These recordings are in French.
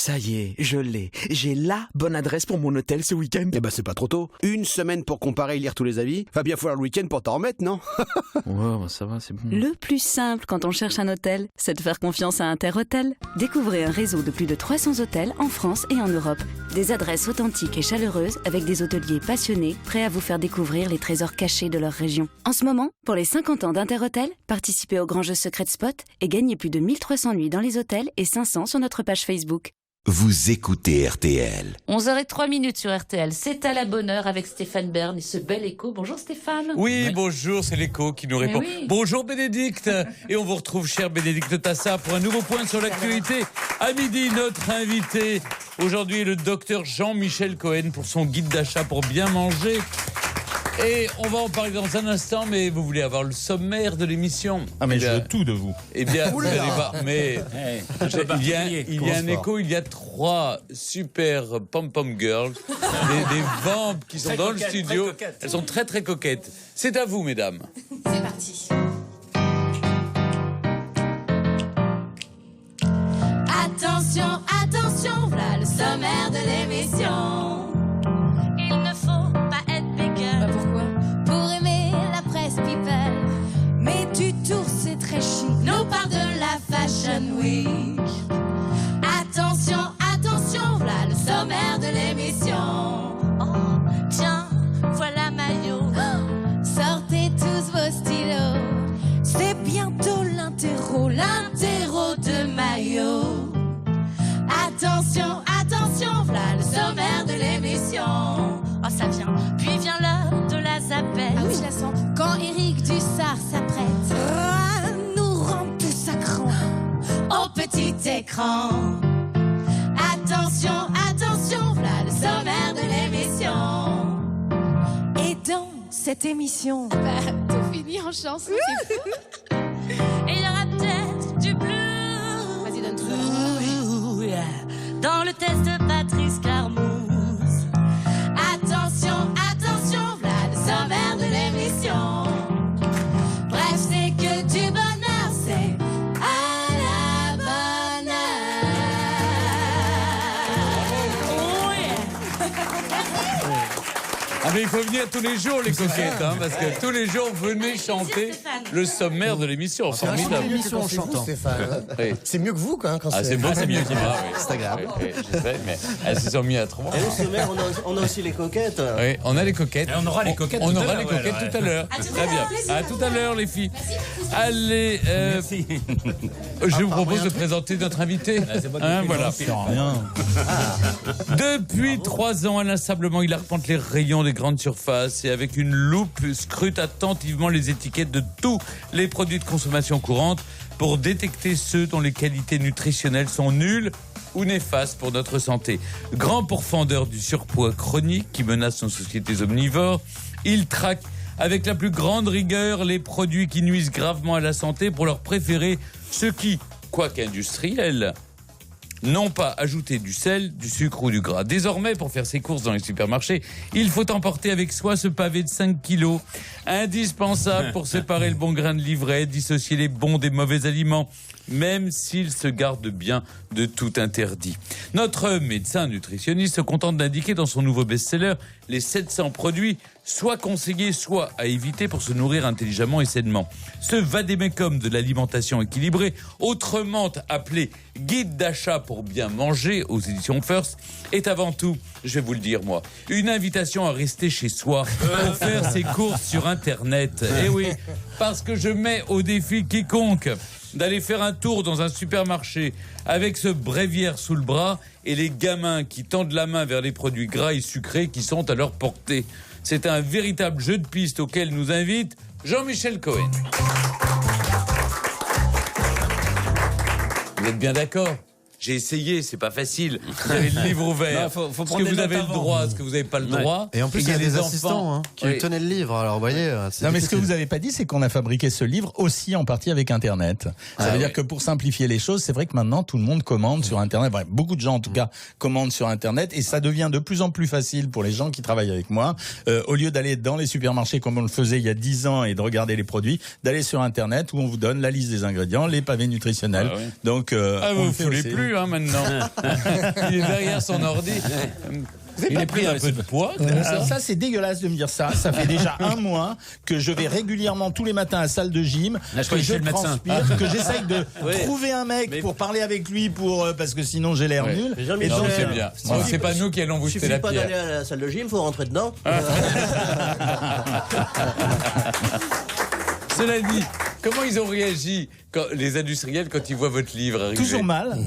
Ça y est, je l'ai. J'ai la bonne adresse pour mon hôtel ce week-end. Eh ben c'est pas trop tôt. Une semaine pour comparer et lire tous les avis. Va bien falloir le week-end pour t'en remettre, non? Ouais, bah ça va, c'est bon. Le plus simple quand on cherche un hôtel, c'est de faire confiance à Interhôtel. Découvrez un réseau de plus de 300 hôtels en France et en Europe. Des adresses authentiques et chaleureuses avec des hôteliers passionnés prêts à vous faire découvrir les trésors cachés de leur région. En ce moment, pour les 50 ans d'Interhôtel, participez au grand jeu Secret Spot et gagnez plus de 1300 nuits dans les hôtels et 500 sur notre page Facebook. Vous écoutez RTL. 11h03 sur RTL. C'est à la bonne heure avec Stéphane Bern et ce bel écho. Bonjour Stéphane. Oui, bonjour, c'est l'écho qui nous répond. Oui. Bonjour Bénédicte. Et on vous retrouve, cher Bénédicte Tassard, pour un nouveau point sur l'actualité. À midi, notre invité aujourd'hui est le docteur Jean-Michel Cohen pour son guide d'achat pour bien manger. Et on va en parler dans un instant, mais vous voulez avoir le sommaire de l'émission? Ah mais je veux tout de vous. Eh bien, vous allez voir, mais il y a un écho, il y a 3 super pom-pom girls, des vampes qui sont dans le studio. Elles sont très très coquettes. C'est à vous, mesdames. C'est parti. Attention, attention, voilà le sommaire de l'émission. Il ne faut pas être bégueule. Pourquoi? Pour aimer la presse people. Mais du tour, c'est très chic. Nous parle de la Fashion Week. Attention, attention, voilà le sommaire de l'émission. Oh, tiens, voilà maillot. Oh, sortez tous vos stylos. C'est bientôt l'interro de maillot. Attention, attention, voilà le sommaire de l'émission. Oh, ça vient, puis vient l'heure de la zapette. Ah oui, je la sens. Quand Éric Dussard s'apprête à nous rendre tous à cran au petit écran. Attention, attention, voilà le sommaire de l'émission. Et dans cette émission, tout finit en chanson, c'est fou. Et il y aura peut-être du blues. Vas-y, donne tout. Dans le test de Patrice Carmouze. Attention, attention, voilà le sommaire de l'émission. Bref, c'est que du bonheur, c'est à la bonne heure. Oh yeah. Ah mais il faut venir tous les jours, les coquettes, hein, parce que tous les jours, venez chanter le sommaire de l'émission. C'est Formidable. une émission en chantant. Stéphane. Oui. C'est mieux que vous quand Ah, c'est beaucoup mieux que moi, oui. C'est agréable. Oui, je sais, mais elles se sont mis à 3. Et au sommaire, on a aussi les coquettes. Oui, on a les coquettes. Et on aura les coquettes On tout à aura l'heure, les coquettes ouais, tout à l'heure. Très bien. À tout à l'heure, les filles. Allez, je vous propose de présenter notre invité. Hein, voilà. Rien. Depuis 3 ans, inlassablement, il arpente les rayons des grandes surfaces et avec une loupe scrute attentivement les étiquettes de tous les produits de consommation courante pour détecter ceux dont les qualités nutritionnelles sont nulles ou néfastes pour notre santé. Grand pourfendeur du surpoids chronique qui menace nos sociétés omnivores, il traque avec la plus grande rigueur les produits qui nuisent gravement à la santé pour leur préférer ceux qui, quoique industriels, n'ont pas ajouté du sel, du sucre ou du gras. Désormais, pour faire ses courses dans les supermarchés, il faut emporter avec soi ce pavé de 5 kilos, indispensable pour séparer le bon grain de livret, dissocier les bons des mauvais aliments, même s'il se garde bien de tout interdit. Notre médecin nutritionniste se contente d'indiquer dans son nouveau best-seller les 700 produits soit conseillés, soit à éviter pour se nourrir intelligemment et sainement. Ce vade-mecum de l'alimentation équilibrée, autrement appelé guide d'achat pour bien manger aux éditions First, est avant tout, je vais vous le dire moi, une invitation à rester chez soi pour faire ses courses sur Internet. Eh oui, parce que je mets au défi quiconque d'aller faire un tour dans un supermarché avec ce bréviaire sous le bras et les gamins qui tendent la main vers les produits gras et sucrés qui sont à leur portée. C'est un véritable jeu de piste auquel nous invite Jean-Michel Cohen. Vous êtes bien d'accord ? J'ai essayé, c'est pas facile. Vous avez le livre ouvert. Non, faut ce que vous avez le droit, ce que vous n'avez pas le droit. Et en plus, il y a des assistants qui lui tenaient le livre. Alors, vous voyez, c'est Non, mais ce que difficile. vous n'avez pas dit, c'est qu'on a fabriqué ce livre aussi en partie avec Internet. Ça veut dire que pour simplifier les choses, c'est vrai que maintenant, tout le monde commande sur Internet. Bref, beaucoup de gens, en tout cas, commandent sur Internet. Et ça devient de plus en plus facile pour les gens qui travaillent avec moi. Au lieu d'aller dans les supermarchés comme on le faisait il y a 10 ans et de regarder les produits, d'aller sur Internet où on vous donne la liste des ingrédients, les pavés nutritionnels. Ah oui. Donc, vous on ne le fait foulez aussi. plus. plus maintenant. Il est derrière son ordi. Il a pris un peu de poids. Alors ça, c'est dégueulasse de me dire ça. Ça fait déjà un mois que je vais régulièrement tous les matins à la salle de gym, que je transpire, que j'essaye de trouver un mec pour parler avec lui, parce que sinon j'ai l'air nul. Et donc c'est bien. C'est pas nous qui allons vous jeter la pierre. Il suffit pas d'aller à la salle de gym, faut rentrer dedans. Cela dit, comment ils ont réagi les industriels quand ils voient votre livre arriver? Toujours mal.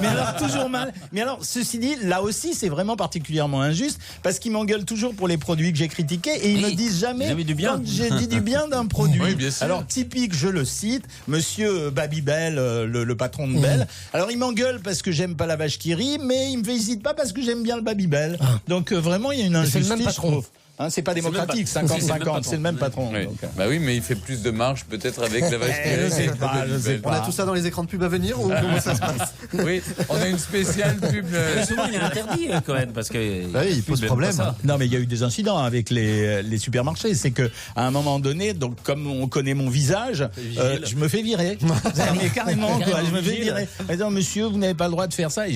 Mais alors, toujours mal. Mais alors, ceci dit, là aussi, c'est vraiment particulièrement injuste parce qu'ils m'engueulent toujours pour les produits que j'ai critiqués et ils me disent jamais du bien. quand j'ai dit du bien d'un produit. Oui, bien sûr. Alors, typique, je le cite, monsieur Babybel, le patron de Bell. Alors, il m'engueule parce que j'aime pas la vache qui rit, mais il me félicite pas parce que j'aime bien le Babybel. Donc, vraiment, il y a une injustice, je trouve. Hein, c'est pas démocratique, 50-50, c'est le même patron. Oui. Donc, bah oui, mais il fait plus de marge peut-être avec la vache. Je sais pas. On a tout ça dans les écrans de pub à venir ou comment ça se passe? Oui, on a une spéciale pub. Souvent, il est interdit, Cohen, parce que. Oui, il pose problème. Non, mais il y a eu des incidents avec les supermarchés. C'est que à un moment donné, donc comme on connaît mon visage, je me fais virer. Mais carrément, quoi, je me fais virer. Non, monsieur, vous n'avez pas le droit de faire ça. Et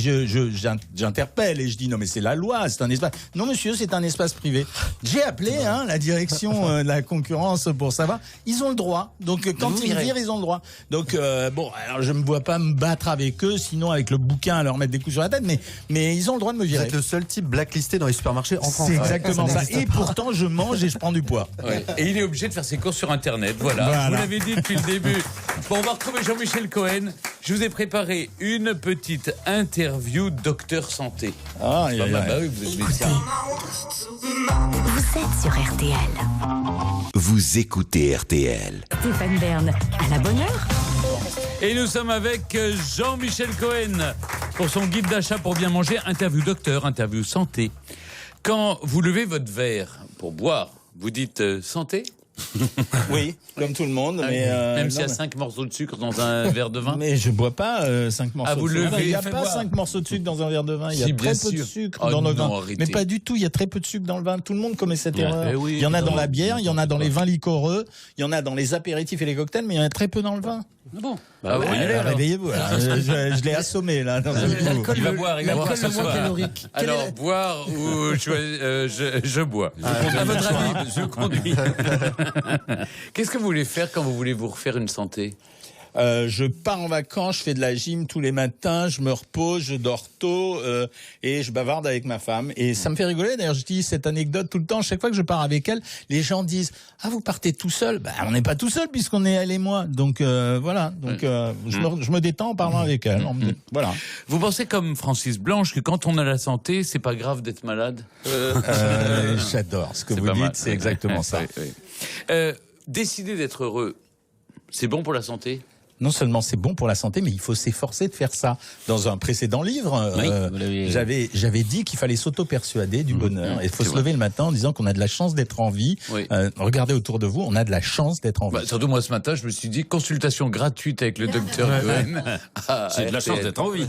j'interpelle et je dis non, mais c'est la loi, c'est un espace. Non, monsieur, c'est un espace privé. J'ai appelé la direction de la concurrence pour savoir. Ils ont le droit. Donc quand ils virent, ils ont le droit. Donc bon, alors je me vois pas me battre avec eux, sinon avec le bouquin à leur mettre des coups sur la tête. Mais ils ont le droit de me virer. Vous êtes le seul type blacklisté dans les supermarchés en France. C'est exactement ça. Et pourtant, je mange et je prends du poids. Ouais. Et il est obligé de faire ses courses sur Internet. Voilà. Vous l'avez dit depuis le début. Bon, on va retrouver Jean-Michel Cohen. Je vous ai préparé une petite interview docteur santé. Ah, bah oui, vous êtes médecin. Vous êtes sur RTL. Vous écoutez RTL. Stéphane Bern, à la bonne heure. Et nous sommes avec Jean-Michel Cohen pour son guide d'achat pour bien manger, interview docteur, interview santé. Quand vous levez votre verre pour boire, vous dites santé? Oui, comme tout le monde. Mais même s'il y a 5 morceaux de sucre dans un verre de vin. Mais je bois pas 5 morceaux de sucre. Il n'y a pas 5 morceaux de sucre dans un verre de vin. Il y a très peu de sucre dans nos vins. Mais pas du tout, il y a très peu de sucre dans le vin. Tout le monde commet cette erreur. Oui, il y en a dans la bière, il y en a dans les vins liquoreux, il y en a dans les apéritifs et les cocktails, mais il y en a très peu dans le vin. Bon. Réveillez-vous. Je l'ai assommé là. Dans il va boire ce soir. Alors, boire ou je bois. À votre avis, je conduis. Qu'est-ce que vous voulez faire quand vous voulez vous refaire une santé? Je pars en vacances, je fais de la gym tous les matins, je me repose, je dors tôt et je bavarde avec ma femme. Et ça me fait rigoler. D'ailleurs, je dis cette anecdote tout le temps. Chaque fois que je pars avec elle, les gens disent « Ah, vous partez tout seul ?» Ben, on n'est pas tout seul puisqu'on est elle et moi. Donc voilà. Donc je me détends en parlant avec elle. Voilà. Vous pensez comme Francis Blanche que quand on a la santé, c'est pas grave d'être malade? J'adore ce que vous dites. C'est exactement ça. Décider d'être heureux, c'est bon pour la santé? Non seulement c'est bon pour la santé, mais il faut s'efforcer de faire ça. Dans un précédent livre, j'avais dit qu'il fallait s'auto-persuader du bonheur. Il faut se lever le matin en disant qu'on a de la chance d'être en vie. Oui. Regardez autour de vous, on a de la chance d'être en vie. Surtout moi ce matin, je me suis dit consultation gratuite avec le docteur Cohen. C'est de la chance d'être en vie.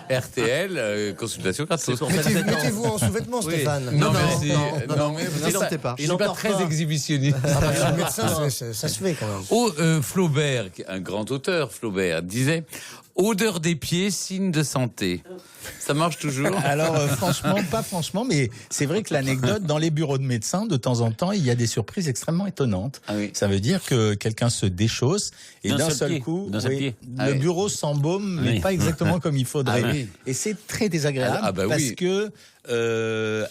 RTL, consultation gratuite. Mettez-vous en sous-vêtements, Stéphane. Non, mais vous inquiétez pas. Je suis pas très exhibitionniste. Le médecin, ça se fait quand même. Flaubert, un grand auteur, Flaubert, disait « Odeur des pieds, signe de santé ». Ça marche toujours? Alors franchement, pas franchement, mais c'est vrai que l'anecdote, dans les bureaux de médecins, de temps en temps, il y a des surprises extrêmement étonnantes. Ah oui. Ça veut dire que quelqu'un se déchausse et d'un seul coup, le bureau s'embaume, mais pas exactement comme il faudrait. Et c'est très désagréable parce que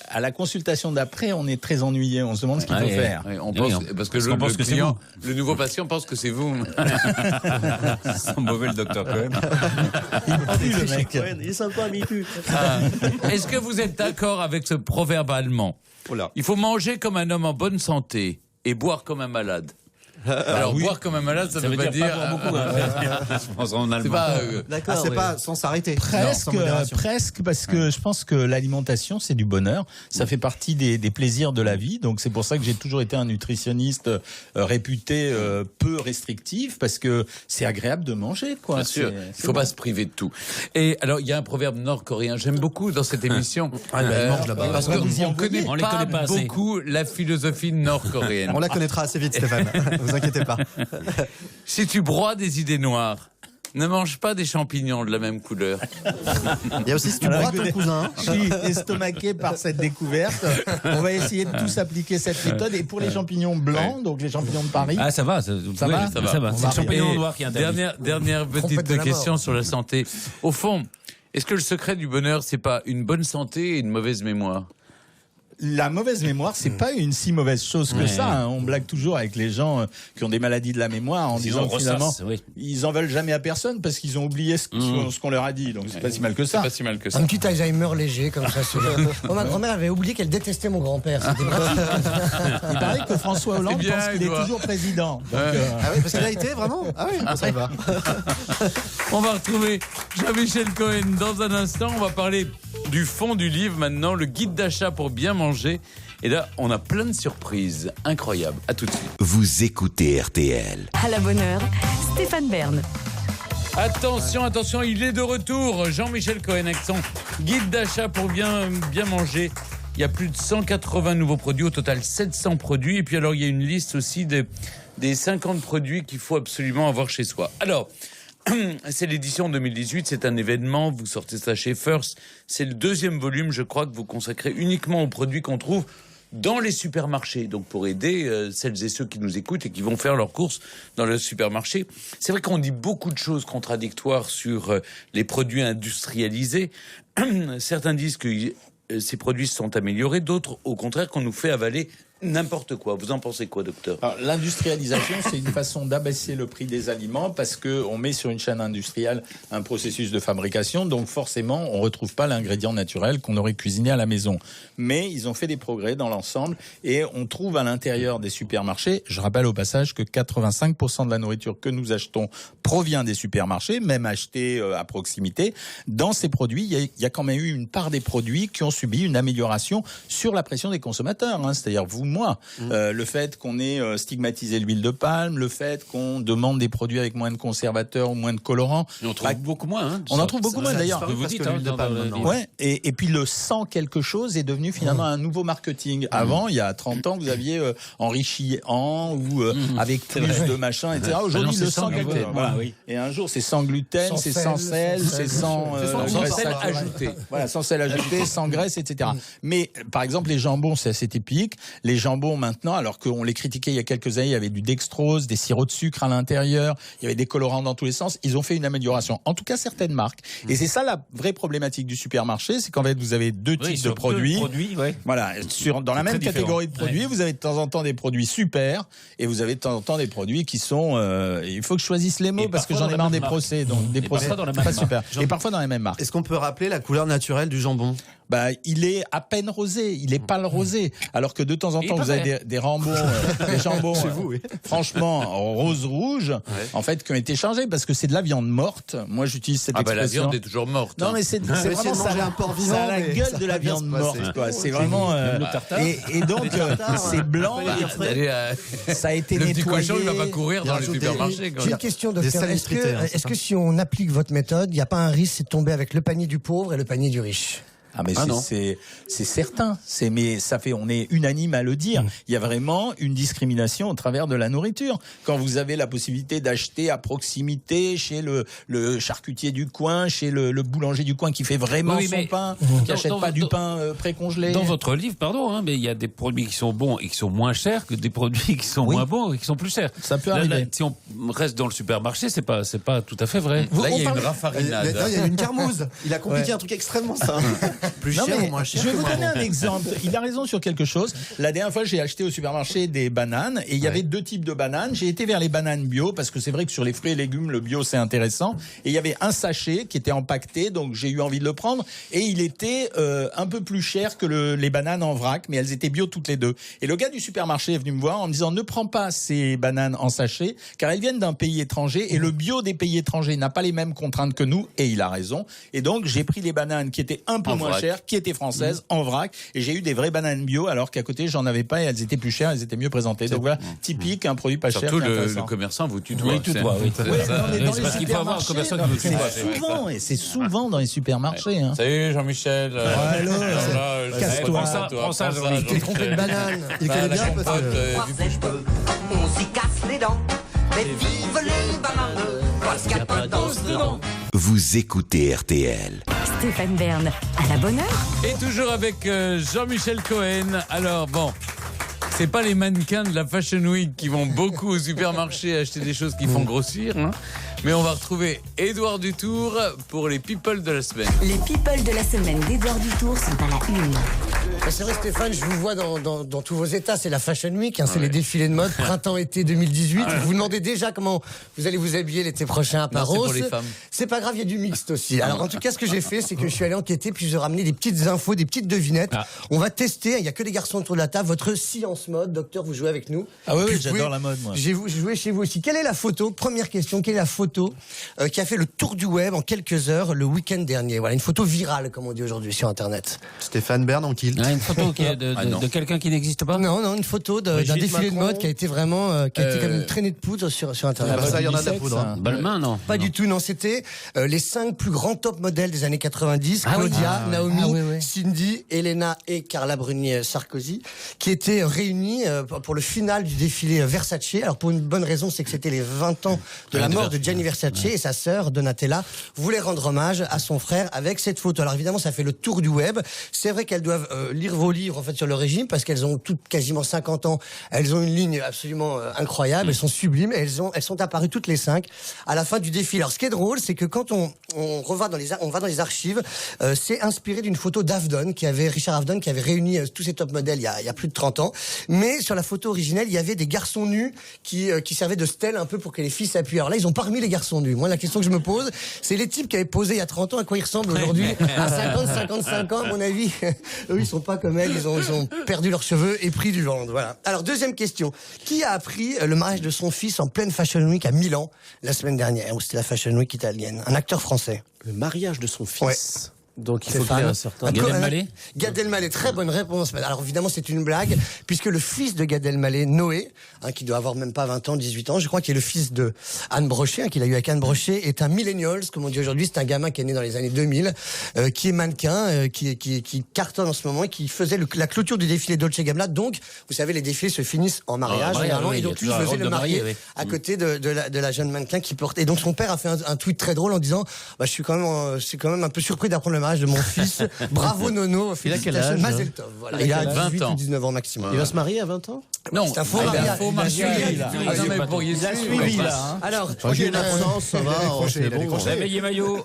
à la consultation d'après, on est très ennuyé, on se demande ce qu'il faut faire. On pense, parce que le client, le nouveau patient pense que c'est vous. C'est mauvais le docteur quand même. Il pue, le mec. Il est sympa, mais il pue. Est-ce que vous êtes d'accord avec ce proverbe allemand? Il faut manger comme un homme en bonne santé et boire comme un malade. Alors boire comme un malade, ça ne veut pas dire pas beaucoup. Je pense en allemand. C'est pas sans s'arrêter. Presque, parce que je pense que l'alimentation, c'est du bonheur. Ça fait partie des plaisirs de la vie. Donc c'est pour ça que j'ai toujours été un nutritionniste réputé peu restrictif, parce que c'est agréable de manger, quoi. Bien sûr. Il faut pas se priver de tout. Et alors il y a un proverbe nord-coréen. J'aime beaucoup dans cette émission. Parce qu'on connaît pas beaucoup la philosophie nord-coréenne. On la connaîtra assez vite, Stéphane. Vous inquiétez pas. Si tu broies des idées noires, ne mange pas des champignons de la même couleur. Il y a aussi si tu broies ton cousin. Je suis estomaqué par cette découverte. On va essayer de tous appliquer cette méthode. Et pour les champignons blancs, donc les champignons de Paris. Ah, ça va. Ça va. C'est le champignon noir qui est interdit. Dernière petite question sur la santé. Au fond, est-ce que le secret du bonheur, c'est pas une bonne santé et une mauvaise mémoire ? La mauvaise mémoire, c'est pas une si mauvaise chose que ça. Hein. On blague toujours avec les gens qui ont des maladies de la mémoire en disant que finalement, ils en veulent jamais à personne parce qu'ils ont oublié ce qu'on leur a dit. Donc c'est pas si mal que ça. C'est pas si mal que ça. Un petit Alzheimer léger comme ça. Ma grand-mère avait oublié qu'elle détestait mon grand-père. Il paraît que François Hollande pense qu'il est toujours président. Donc, Ah oui, parce qu'il a été vraiment. Ah oui, ça va. On va retrouver Jean-Michel Cohen dans un instant. On va parler du fond du livre maintenant, le guide d'achat pour bien manger. Et là, on a plein de surprises incroyables. À tout de suite. Vous écoutez RTL. À la bonne heure, Stéphane Bern. Attention, il est de retour. Jean-Michel Cohen avec son guide d'achat pour bien manger. Il y a plus de 180 nouveaux produits, au total 700 produits. Et puis alors, il y a une liste aussi des 50 produits qu'il faut absolument avoir chez soi. Alors, c'est l'édition 2018, c'est un événement, vous sortez ça chez First. C'est le 2e volume, je crois, que vous consacrez uniquement aux produits qu'on trouve dans les supermarchés. Donc pour aider celles et ceux qui nous écoutent et qui vont faire leurs courses dans le supermarché. C'est vrai qu'on dit beaucoup de choses contradictoires sur les produits industrialisés. Certains disent que ces produits se sont améliorés, d'autres au contraire qu'on nous fait avaler n'importe quoi. Vous en pensez quoi, docteur ? Alors, l'industrialisation, c'est une façon d'abaisser le prix des aliments parce qu'on met sur une chaîne industrielle un processus de fabrication, donc forcément, on ne retrouve pas l'ingrédient naturel qu'on aurait cuisiné à la maison. Mais ils ont fait des progrès dans l'ensemble et on trouve à l'intérieur des supermarchés, je rappelle au passage que 85% de la nourriture que nous achetons provient des supermarchés, même achetée à proximité. Dans ces produits, il y a quand même eu une part des produits qui ont subi une amélioration sur la pression des consommateurs, hein, c'est-à-dire vous, moi. Le fait qu'on ait stigmatisé l'huile de palme, le fait qu'on demande des produits avec moins de conservateurs ou moins de colorants. Et on trouve beaucoup moins. Hein, on en trouve beaucoup moins d'ailleurs. Vous dites l'huile de palme maintenant. Ouais. Et puis le sans quelque chose est devenu finalement un nouveau marketing. Avant, il y a 30 ans, vous aviez enrichi en ou avec plus de machin, etc. Aujourd'hui, le sans quelque chose. Voilà. Et un jour, c'est sans gluten, c'est sans sel, c'est sans sel ajouté. Voilà, sans sel ajouté, sans graisse, etc. Mais par exemple, les jambons, c'est assez typique. Les jambons maintenant, alors qu'on les critiquait il y a quelques années, il y avait du dextrose, des sirops de sucre à l'intérieur, il y avait des colorants dans tous les sens. Ils ont fait une amélioration. En tout cas, certaines marques. Et c'est ça la vraie problématique du supermarché, c'est qu'en fait, vous avez deux types de produits. Voilà, dans la même catégorie de produits, vous avez de temps en temps des produits super et vous avez de temps en temps des produits qui sont. Il faut que je choisisse les mots parce que j'en ai marre des procès, donc des procès pas super. Et parfois dans les mêmes marques. Est-ce qu'on peut rappeler la couleur naturelle du jambon ? Il est à peine rosé, il est pâle rosé. Alors que de temps en temps, vous avez des jambons, franchement, rose-rouge, en fait, qui ont été changés parce que c'est de la viande morte. Moi, j'utilise cette expression. La viande est toujours morte. Non, mais c'est vraiment ça. Un porc vivant, ça a la gueule de la viande morte, quoi. C'est vraiment. Et donc, c'est blanc. Ça a été nettoyé. Le petit cochon, il va pas courir dans les supermarchés. J'ai une question, docteur. Est-ce que si on applique votre méthode, il n'y a pas un risque, c'est de tomber avec le panier du pauvre et le panier du riche ? Ah mais c'est certain. Mais ça fait, on est unanime à le dire. Il y a vraiment une discrimination au travers de la nourriture. Quand vous avez la possibilité d'acheter à proximité chez le charcutier du coin, chez le boulanger du coin qui fait vraiment son pain, qui n'achète pas du pain précongelé. Dans votre livre, mais il y a des produits qui sont bons et qui sont moins chers que des produits qui sont moins bons et qui sont plus chers. Ça peut arriver. Si on reste dans le supermarché, c'est pas tout à fait vrai. Là, il y a une raffarinade. Il y a une carmouze. Il a compliqué un truc extrêmement simple. Plus cher ou moins cher. Je vais vous donner un exemple. Il a raison sur quelque chose. La dernière fois, j'ai acheté au supermarché des bananes et il y avait deux types de bananes. J'ai été vers les bananes bio parce que c'est vrai que sur les fruits et légumes, le bio c'est intéressant. Et il y avait un sachet qui était empaqueté, donc j'ai eu envie de le prendre. Et il était un peu plus cher que les bananes en vrac, mais elles étaient bio toutes les deux. Et le gars du supermarché est venu me voir en me disant ne prends pas ces bananes en sachet car elles viennent d'un pays étranger et le bio des pays étrangers n'a pas les mêmes contraintes que nous. Et il a raison. Et donc j'ai pris les bananes qui étaient un peu moins chères, qui étaient françaises, en vrac, et j'ai eu des vraies bananes bio, alors qu'à côté, j'en avais pas, et elles étaient plus chères, elles étaient mieux présentées. Donc voilà, typique, un produit pas cher. Surtout le commerçant vous tutoie. Parce qu'il faut avoir un commerçant qui vous tutoie. C'est souvent dans les supermarchés. Salut Jean-Michel. Casse-toi. Prends ça, Il t'est trompé de banane. Il connaît bien parce que... On s'y casse les dents, mais vive les bananes. parce qu'il n'y a pas d'os dedans. Vous écoutez RTL. Stéphane Bern, à la bonne heure. Et toujours avec Jean-Michel Cohen. Alors bon, c'est pas les mannequins de la Fashion Week qui vont beaucoup au supermarché acheter des choses qui font grossir, hein, mais on va retrouver Édouard Dutour pour les people de la semaine. Les people de la semaine d'Édouard Dutour sont à la une. C'est vrai Stéphane, je vous vois dans tous vos états, c'est la Fashion Week, hein, c'est les défilés de mode, printemps-été 2018. Vous vous demandez déjà comment vous allez vous habiller l'été prochain à Paros. C'est pour les femmes. C'est pas grave, il y a du mixte aussi. Alors en tout cas, ce que j'ai fait, c'est que je suis allé enquêter, puis je vais ramener des petites infos, des petites devinettes. On va tester, il y a que des garçons autour de la table, votre science mode. Docteur, vous jouez avec nous. Ah oui, Puis j'adore la mode, moi. J'ai joué chez vous aussi. Quelle est la photo, première question, quelle est la photo qui a fait le tour du web en quelques heures le week-end dernier? Voilà, une photo virale, comme on dit aujourd'hui sur Internet. Stéphane Bern en kilt. Une photo qui est de quelqu'un qui n'existe pas. Non, une photo d'un défilé de mode qui a été vraiment, qui a été comme une traînée de poudre sur Internet. Ça, il y en a de la poudre. Hein. Balmain, non. Pas du tout, non. C'était les 5 plus grands top modèles des années 90. Claudia, Naomi, Cindy, Elena et Carla Bruni-Sarkozy, qui étaient réunis pour le final du défilé Versace. Alors pour une bonne raison, c'est que c'était les 20 ans de la mort de Gianni Versace et sa sœur Donatella voulait rendre hommage à son frère avec cette photo. Alors évidemment, ça fait le tour du web. C'est vrai qu'elles doivent lire vos livres en fait sur le régime parce qu'elles ont toutes quasiment 50 ans. Elles ont une ligne absolument incroyable. Elles sont sublimes. Elles sont apparues toutes les 5 à la fin du défilé. Alors ce qui est drôle, c'est que quand on va dans les archives, c'est inspiré d'une photo d'Avedon Richard Avedon qui avait réuni tous ces top modèles il y a plus de 30 ans. Mais sur la photo originelle, il y avait des garçons nus qui servaient de stèle un peu pour que les filles s'appuient. Alors là, ils ont pas remis les garçons nus. Moi, la question que je me pose, c'est les types qui avaient posé il y a 30 ans, à quoi ils ressemblent aujourd'hui à 50, 55 ans, à mon avis. Eux, ils sont pas comme elles, ils ont perdu leurs cheveux et pris du ventre. Voilà. Alors, deuxième question. Qui a appris le mariage de son fils en pleine Fashion Week à Milan la semaine dernière, où c'était la Fashion Week italienne? Un acteur français. Le mariage de son fils. Ouais. Donc il faut qu'il y ait un certain... Gad Elmaleh. Gad Elmaleh, très bonne réponse. Alors évidemment c'est une blague, puisque le fils de Gad Elmaleh, Noé, qui doit avoir même pas 20 ans, 18 ans, je crois, qui est le fils de Anne Brochet, qu'il a eu avec Anne Brochet, est un millennials, comme on dit aujourd'hui. C'est un gamin qui est né dans les années 2000, qui est mannequin, qui cartonne en ce moment, et qui faisait la clôture du défilé Dolce & Gabbana. Donc, vous savez, les défilés se finissent en mariage, généralement, et donc lui faisait le marié à côté de la jeune mannequin qui porte. Et donc son père a fait un tweet très drôle en disant, je suis quand même un peu surpris d'apprendre le mariage de mon fils. Bravo Nono, il a quel âge? Mazel tov. Voilà, il a 18 ou 19 ans maximum. Il va se marier à 20 ans? Non, c'est un faux mariage. Il a suivi là. Alors, j'ai une absence, ça va. C'est bon. Réveillez maillot.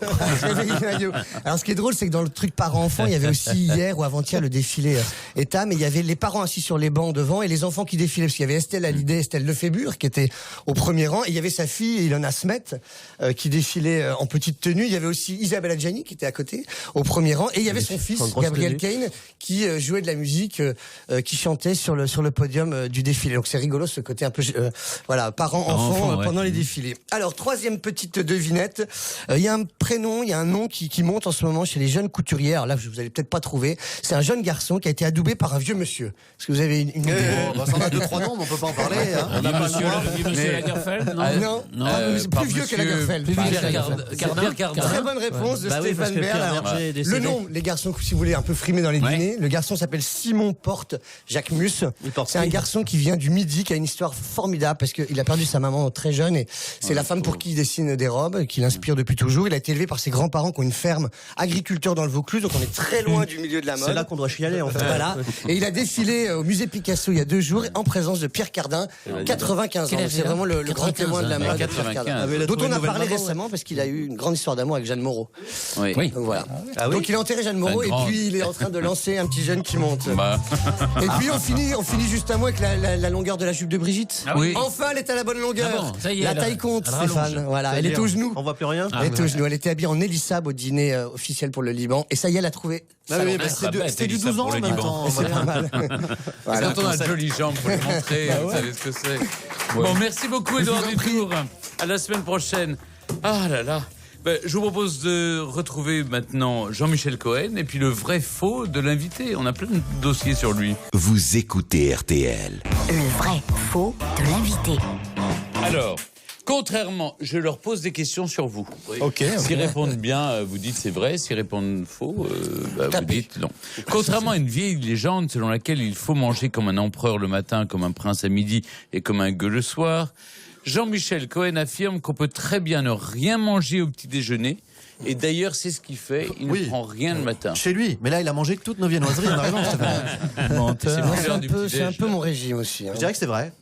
Alors, ce qui est drôle, c'est que dans le truc parents-enfants, il y avait aussi hier ou avant-hier le défilé ETA, mais il y avait les parents assis sur les bancs devant et les enfants qui défilaient, parce qu'il y avait Estelle Hallyday, Estelle Lefébure, qui était au premier rang, et il y avait sa fille, Ilona Smet, qui défilait en petite tenue. Il y avait aussi Isabelle Adjani, qui était à côté, au premier rang, et il y avait son fils, Gabriel Kane, qui jouait de la musique, qui chantait sur le podium du défilé. Donc c'est rigolo ce côté un peu parents-enfants pendant les défilés. Alors troisième petite devinette, il y a un prénom, il y a un nom qui monte en ce moment chez les jeunes couturiers. Alors là vous allez peut-être pas trouver. C'est un jeune garçon qui a été adoubé par un vieux monsieur. Est-ce que vous avez une idée? Ça en a 2-3 noms, mais on peut pas en parler. Hein. On a pas monsieur Lagerfeld, non? Non, plus vieux que Lagerfeld. Très bonne réponse de Stéphane Bern. Le nom, les garçons, si vous voulez, un peu frimé dans les dîners. Le garçon s'appelle Simon Porte Jacques Mus. C'est un garçon qui vient du Midi, qui a une histoire formidable parce qu'il a perdu sa maman très jeune et c'est la femme pour qui il dessine des robes, qui l'inspire depuis toujours. Il a été élevé par ses grands-parents qui ont une ferme agriculteur dans le Vaucluse, donc on est très loin du milieu de la mode. C'est là qu'on doit chialer en fait. Voilà. Et il a défilé au musée Picasso il y a 2 jours en présence de Pierre Cardin, 95 ans. C'est vraiment le grand témoin de la mode, Pierre Cardin, dont on a parlé récemment parce qu'il a eu une grande histoire d'amour avec Jeanne Moreau. Oui. Donc voilà. Donc il a enterré Jeanne Moreau et puis il est en train de lancer un petit jeune qui monte. Et puis on finit juste un mot avec la longueur de la jupe de Brigitte. Enfin, elle est à la bonne longueur. La taille compte, Stéphane. Voilà, elle est au genou. On voit plus rien. Elle est au genou. Elle était habillée en Elissab au dîner officiel pour le Liban. Et ça y est, elle a trouvé. C'était du 12 ans en même temps. C'est pas mal. Voilà. Quand on a de jolies jambes, pour le montrer, vous savez ce que c'est. Bon, merci beaucoup, Édouard Dutour. À la semaine prochaine. Ah là là. Je vous propose de retrouver maintenant Jean-Michel Cohen et puis le vrai faux de l'invité. On a plein de dossiers sur lui. Vous écoutez RTL. Le vrai faux de l'invité. Alors, contrairement, je leur pose des questions sur vous. S'ils répondent bien, vous dites c'est vrai. S'ils répondent faux, vous dites non. Contrairement à une vieille légende selon laquelle il faut manger comme un empereur le matin, comme un prince à midi et comme un gueux le soir, Jean-Michel Cohen affirme qu'on peut très bien ne rien manger au petit déjeuner. Et d'ailleurs, c'est ce qu'il fait. Il ne prend rien le matin. Chez lui. Mais là, il a mangé toutes nos viennoiseries en arrivant. C'est un peu mon régime aussi. Je dirais que c'est vrai.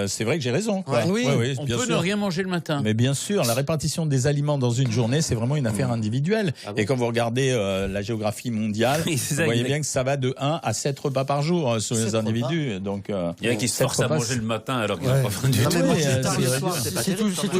C'est vrai que j'ai raison. Ouais. Oui, on bien peut sûr. ne rien manger le matin. Mais bien sûr, la répartition des aliments dans une journée, c'est vraiment une affaire individuelle. Et quand vous regardez la géographie mondiale, vous voyez bien que ça va de 1 à 7 repas par jour sur les individus. Donc, il y en a qui se forcent à manger le matin alors qu'il n'a pas faim du tout.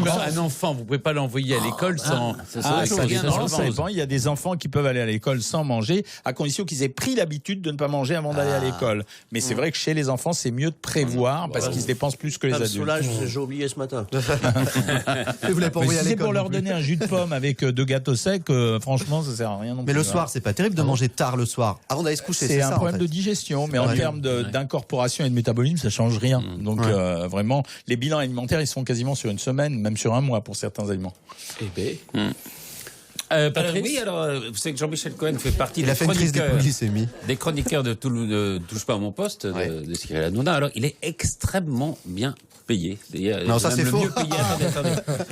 Un enfant, vous pouvez pas l'envoyer à l'école sans. Ça dépend. Il y a des enfants qui peuvent aller à l'école sans manger, à condition qu'ils aient pris l'habitude de ne pas manger avant d'aller à l'école. Mais c'est vrai que chez les enfants, c'est mieux de prévoir parce qu'ils se dépensent plus que les adultes. Soulage, j'ai oublié ce matin. Vous l'avez pas envoyé à c'est l'école. pour leur donner un jus de pomme avec 2 gâteaux secs, franchement, ça sert à rien non plus. Mais le soir, c'est pas terrible de manger tard le soir, avant d'aller se coucher. C'est un problème de digestion, mais en termes d'incorporation et de métabolisme, ça change rien. Donc vraiment, les bilans alimentaires, ils sont quasiment sur une semaine, même sur un mois pour certains aliments. Oui, alors, vous savez que Jean-Michel Cohen fait partie des chroniqueurs de Touche pas à mon poste, de Cyril Hanouna. Alors, il est extrêmement bien payé. Non, ça c'est faux.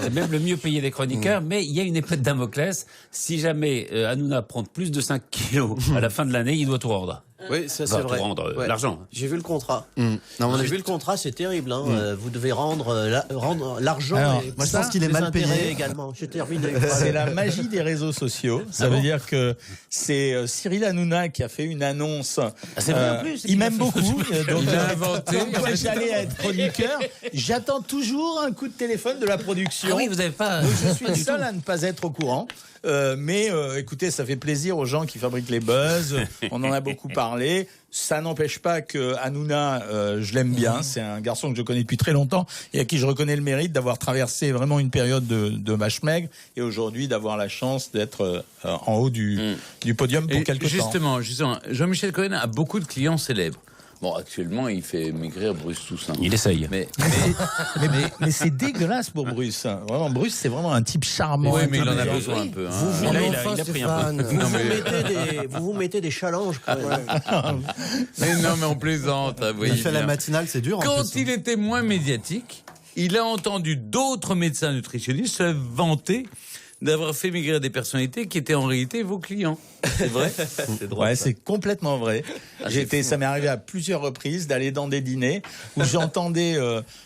C'est même le mieux payé des chroniqueurs, mais il y a une épée de Damoclès. Si jamais Hanouna prend plus de 5 kilos à la fin de l'année, il doit tout rendre. Oui, ça c'est vrai. Rendre l'argent. J'ai vu le contrat. J'ai vu le contrat, c'est terrible. Vous devez rendre l'argent. Alors, et moi je pense qu'il est mal payé également. J'ai terminé. C'est la magie des réseaux sociaux. Ça veut dire que c'est Cyril Hanouna qui a fait une annonce. C'est vrai en plus. Il m'aime beaucoup. Donc Il a inventé. Moi, j'allais être chroniqueur. J'attends toujours un coup de téléphone de la production. Ah oui, vous n'avez pas. Donc, je suis le seul à ne pas être au courant. Mais écoutez, ça fait plaisir aux gens qui fabriquent les buzz. On en a beaucoup parlé. Ça n'empêche pas que Hanouna, je l'aime bien. C'est un garçon que je connais depuis très longtemps et à qui je reconnais le mérite d'avoir traversé vraiment une période de vache maigre et aujourd'hui d'avoir la chance d'être en haut du podium pour quelque temps. Justement, Jean-Michel Cohen a beaucoup de clients célèbres. Bon, actuellement, il fait maigrir Bruce Toussaint. Il essaye. Mais c'est dégueulasse pour Bruce. Vraiment, Bruce, c'est vraiment un type charmant. Oui, mais il en a besoin un peu. Hein. Vous vous mettez des challenges quand même. Mais non, mais on plaisante. Il fait la matinale, c'est dur. Quand il était moins médiatique, il a entendu d'autres médecins nutritionnistes se vanter d'avoir fait maigrir des personnalités qui étaient en réalité vos clients. C'est vrai? C'est drôle. Ouais, c'est complètement vrai. Ça m'est arrivé à plusieurs reprises d'aller dans des dîners où j'entendais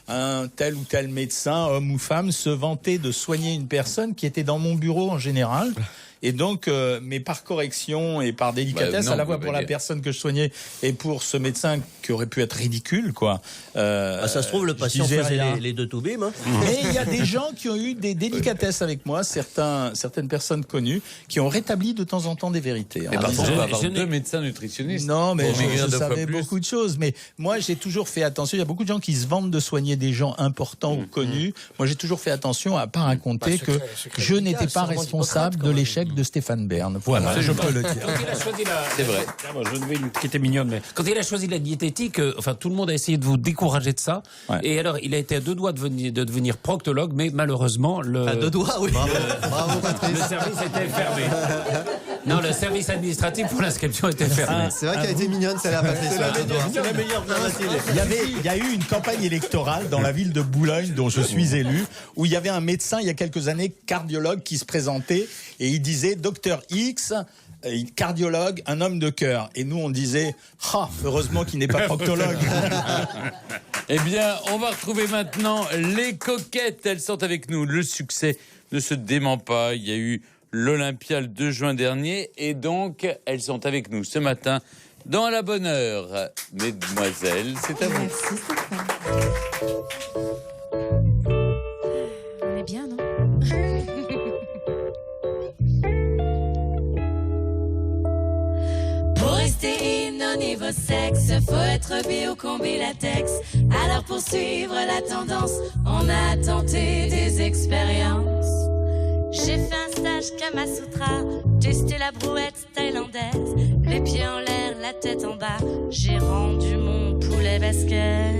un tel ou tel médecin, homme ou femme, se vanter de soigner une personne qui était dans mon bureau en général. Et donc, mais par correction et par délicatesse, à la fois pour la personne que je soignais et pour ce médecin qui aurait pu être ridicule, quoi. Ça se trouve, le patient faisait les deux toubibs. Hein. Et il y a des gens qui ont eu des délicatesses avec moi, certaines personnes connues, qui ont rétabli de temps en temps des vérités. Mais parfois, on va avoir 2 médecins nutritionnistes. Non, mais je savais beaucoup de choses. Mais moi, j'ai toujours fait attention. Il y a beaucoup de gens qui se vantent de soigner des gens importants ou connus. Moi, j'ai toujours fait attention à pas raconter que je n'étais pas responsable de l'échec de Stéphane Bern. Voilà, je peux le dire. C'est vrai. Je devais une qui était mignonne, mais quand il a choisi la diététique, tout le monde a essayé de vous décourager de ça. Ouais. Et alors, il a été à 2 doigts de devenir proctologue, mais malheureusement, à 2 doigts, oui. Bravo, Patrice. Le service était fermé. Non, le service administratif pour l'inscription était fermé. C'est vrai qu'elle a été mignonne, celle-là, Patrice. C'est la meilleure narrative. Il y a eu une campagne électorale dans la ville de Boulogne, dont je suis élu, où il y avait un médecin, il y a quelques années, cardiologue, qui se présentait et il disait Docteur X, cardiologue, un homme de cœur. Et nous, on disait heureusement qu'il n'est pas proctologue. Eh bien, on va retrouver maintenant les coquettes. Elles sont avec nous. Le succès ne se dément pas. Il y a eu l'Olympia le 2 juin dernier. Et donc, elles sont avec nous ce matin dans la bonne heure. Mesdemoiselles, c'est à vous. Merci, Stéphane. On est bien, non? Pour rester in au niveau sexe, faut être bi ou combi latex. Alors pour suivre la tendance, on a tenté des expériences. J'ai fait un stage Kamasutra, testé la brouette thaïlandaise. Les pieds en l'air, la tête en bas, j'ai rendu mon poulet basquez.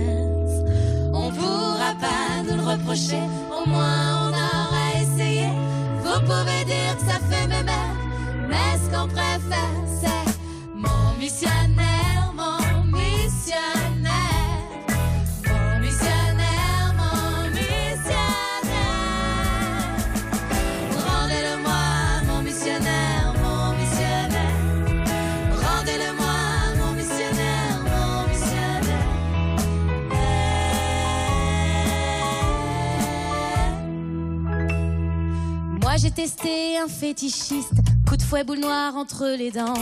On pourra pas nous le reprocher, au moins on aura essayé. Vous pouvez dire que ça fait mémé, mais ce qu'on préfère c'est mon missionnaire, mon missionnaire. Mon missionnaire, mon tester un fétichiste. Coup de fouet, boule noire entre les dents.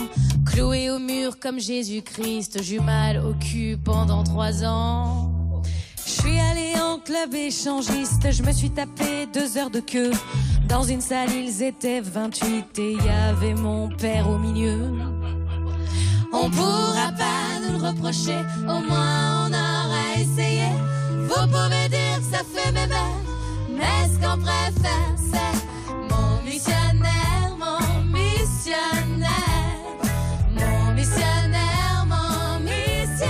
Cloué au mur comme Jésus-Christ. J'eus mal au cul pendant 3 ans. Je suis allée en club échangiste. Je me suis tapé 2 heures de queue. Dans une salle, ils étaient 28 et y avait mon père au milieu. On pourra pas nous le reprocher, au moins on aura essayé. Vous pouvez dire que ça fait mémé, mais ce qu'on préfère c'est mon missionnaire, mon missionnaire, mon missionnaire, mon missionnaire.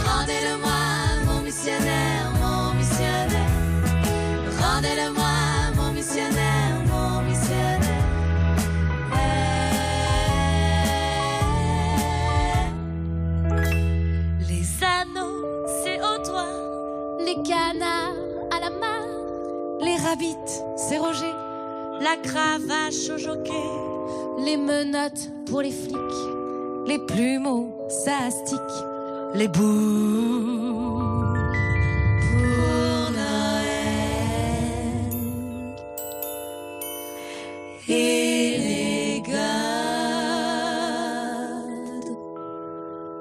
Rendez-le-moi, mon missionnaire, mon missionnaire. Rendez-le-moi, mon missionnaire, mon missionnaire. Les anneaux, c'est au doigt. Les canards à la main. Les rabbits, c'est Roger. La cravache au jockey. Les menottes pour les flics. Les plumeaux, ça astique. Les bouts pour Noël. Et les gars.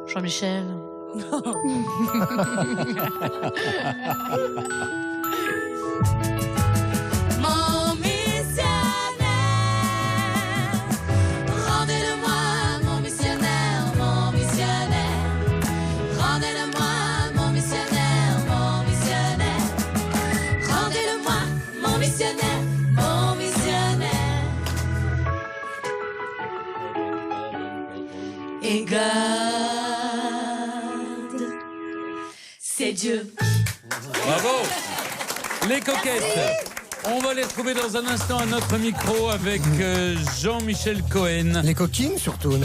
Jean-Michel. Mon missionnaire, rendez-le-moi, mon missionnaire, mon missionnaire. Rendez-le-moi, mon missionnaire, mon missionnaire. Rendez-le-moi, mon missionnaire, mon missionnaire. Et garde, c'est Dieu. Bravo. Les coquettes. On va les retrouver dans un instant à notre micro avec Jean-Michel Cohen. Les coquines surtout.